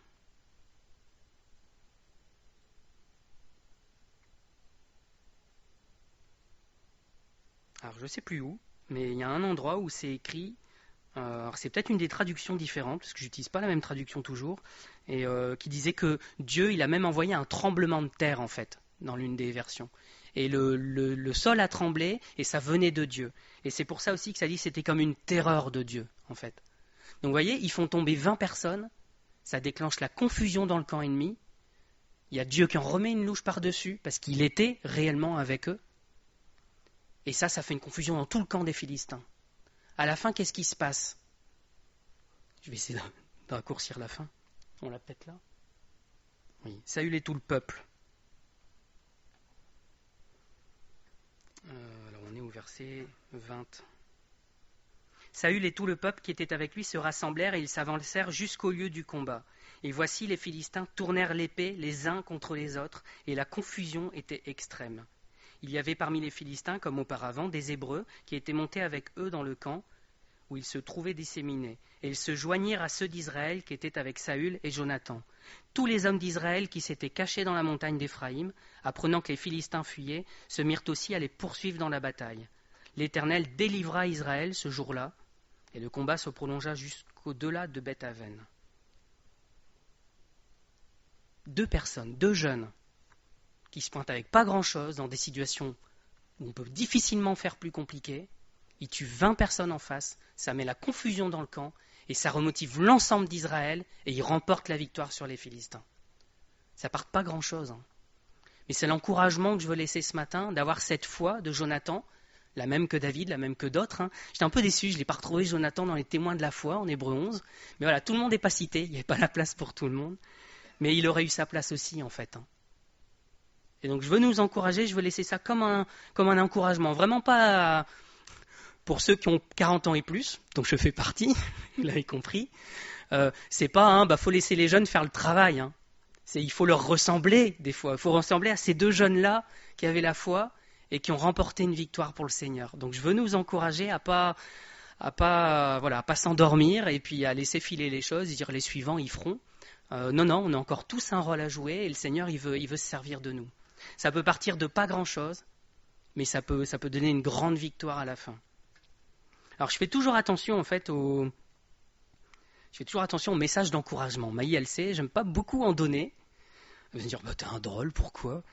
[SPEAKER 1] Alors je ne sais plus où, mais il y a un endroit où c'est écrit, alors c'est peut-être une des traductions différentes, parce que je n'utilise pas la même traduction toujours, et qui disait que Dieu, il a même envoyé un tremblement de terre en fait, dans l'une des versions. Et le sol a tremblé, et ça venait de Dieu. Et c'est pour ça aussi que ça dit que c'était comme une terreur de Dieu, en fait. Donc vous voyez, ils font tomber 20 personnes, ça déclenche la confusion dans le camp ennemi. Il y a Dieu qui en remet une louche par-dessus, parce qu'il était réellement avec eux. Et ça fait une confusion dans tout le camp des Philistins. À la fin, qu'est-ce qui se passe? Je vais essayer de raccourcir la fin. On l'a peut-être là? Oui. Saül et tout le peuple. Alors on est au verset 20. Saül et tout le peuple qui était avec lui se rassemblèrent et ils s'avancèrent jusqu'au lieu du combat. Et voici les Philistins tournèrent l'épée les uns contre les autres, et la confusion était extrême. Il y avait parmi les Philistins, comme auparavant, des Hébreux qui étaient montés avec eux dans le camp où ils se trouvaient disséminés. Et ils se joignirent à ceux d'Israël qui étaient avec Saül et Jonathan. Tous les hommes d'Israël qui s'étaient cachés dans la montagne d'Éphraïm, apprenant que les Philistins fuyaient, se mirent aussi à les poursuivre dans la bataille. L'Éternel délivra Israël ce jour-là, et le combat se prolongea jusqu'au-delà de Beth-Aven. 2 personnes, 2 jeunes, qui se pointent avec pas grand-chose dans des situations où on peut difficilement faire plus compliqué. Ils tuent 20 personnes en face, ça met la confusion dans le camp, et ça remotive l'ensemble d'Israël, et ils remportent la victoire sur les Philistins. Ça part pas grand-chose. Mais c'est l'encouragement que je veux laisser ce matin, d'avoir cette foi de Jonathan, la même que David, la même que d'autres. J'étais un peu déçu, je ne l'ai pas retrouvé Jonathan dans les témoins de la foi, en Hébreux 11. Mais voilà, tout le monde n'est pas cité, il n'y avait pas la place pour tout le monde. Mais il aurait eu sa place aussi, en fait. Et donc je veux nous encourager, je veux laisser ça comme un encouragement. Vraiment pas pour ceux qui ont 40 ans et plus, donc je fais partie, vous l'avez compris. C'est pas, faut laisser les jeunes faire le travail. Il faut leur ressembler des fois. Il faut ressembler à ces 2 jeunes-là qui avaient la foi et qui ont remporté une victoire pour le Seigneur. Donc je veux nous encourager à pas s'endormir et puis à laisser filer les choses et dire les suivants ils feront. Non, on a encore tous un rôle à jouer et le Seigneur il veut se servir de nous. Ça peut partir de pas grand-chose, mais ça peut donner une grande victoire à la fin. Alors je fais toujours attention en fait au message d'encouragement. Maï, elle sait, j'aime pas beaucoup en donner. Elle va me dire, t'es un drôle, pourquoi?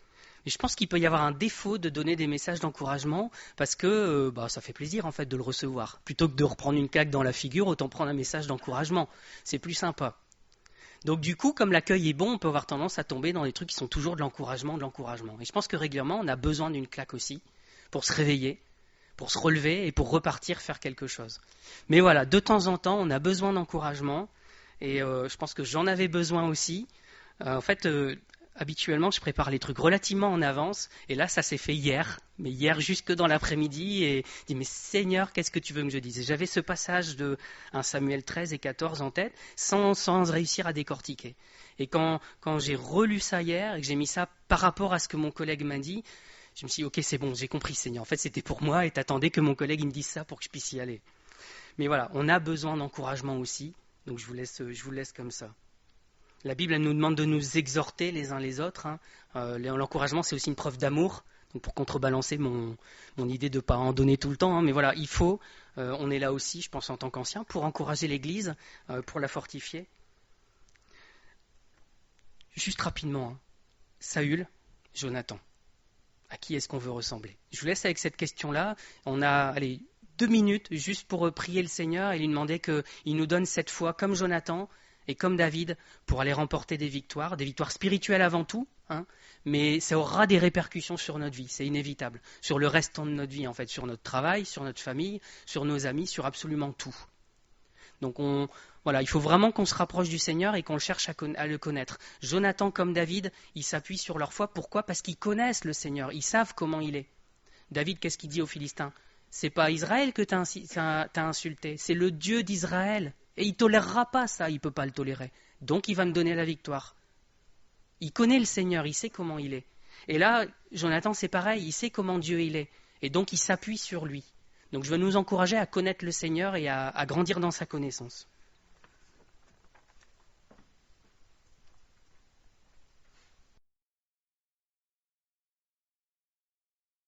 [SPEAKER 1] Mais je pense qu'il peut y avoir un défaut de donner des messages d'encouragement parce que ça fait plaisir en fait de le recevoir. Plutôt que de reprendre une claque dans la figure, autant prendre un message d'encouragement. C'est plus sympa. Donc du coup, comme l'accueil est bon, on peut avoir tendance à tomber dans des trucs qui sont toujours de l'encouragement. Et je pense que régulièrement, on a besoin d'une claque aussi pour se réveiller, pour se relever et pour repartir faire quelque chose. Mais voilà, de temps en temps, on a besoin d'encouragement et je pense que j'en avais besoin aussi. Habituellement, je prépare les trucs relativement en avance. Et là, ça s'est fait hier. Mais hier, jusque dans l'après-midi. Et je dis, mais Seigneur, qu'est-ce que tu veux que je dise? Et j'avais ce passage de 1 Samuel 13 et 14 en tête, sans réussir à décortiquer. Et quand j'ai relu ça hier, et que j'ai mis ça par rapport à ce que mon collègue m'a dit, je me suis dit, ok, c'est bon, j'ai compris, Seigneur. En fait, c'était pour moi et t'attendais que mon collègue il me dise ça pour que je puisse y aller. Mais voilà, on a besoin d'encouragement aussi. Donc, je vous laisse comme ça. La Bible, elle nous demande de nous exhorter les uns les autres. L'encouragement, c'est aussi une preuve d'amour. Donc pour contrebalancer mon idée de ne pas en donner tout le temps. Mais voilà, il faut, on est là aussi, je pense en tant qu'ancien, pour encourager l'Église, pour la fortifier. Juste rapidement, Saül, Jonathan. À qui est-ce qu'on veut ressembler? Je vous laisse avec cette question-là. On a 2 minutes juste pour prier le Seigneur et lui demander qu'il nous donne cette foi comme Jonathan et comme David, pour aller remporter des victoires spirituelles avant tout, mais ça aura des répercussions sur notre vie, c'est inévitable, sur le restant de notre vie en fait, sur notre travail, sur notre famille, sur nos amis, sur absolument tout. Donc Voilà, il faut vraiment qu'on se rapproche du Seigneur et qu'on le cherche à le connaître. Jonathan comme David, ils s'appuient sur leur foi. Pourquoi? Parce qu'ils connaissent le Seigneur, ils savent comment il est. David, qu'est-ce qu'il dit aux Philistins? C'est pas Israël que t'as insulté, c'est le Dieu d'Israël. Et il tolérera pas ça, il ne peut pas le tolérer. Donc il va me donner la victoire. Il connaît le Seigneur, il sait comment il est. Et là, Jonathan, c'est pareil, il sait comment Dieu il est. Et donc il s'appuie sur lui. Donc je veux nous encourager à connaître le Seigneur et à grandir dans sa connaissance.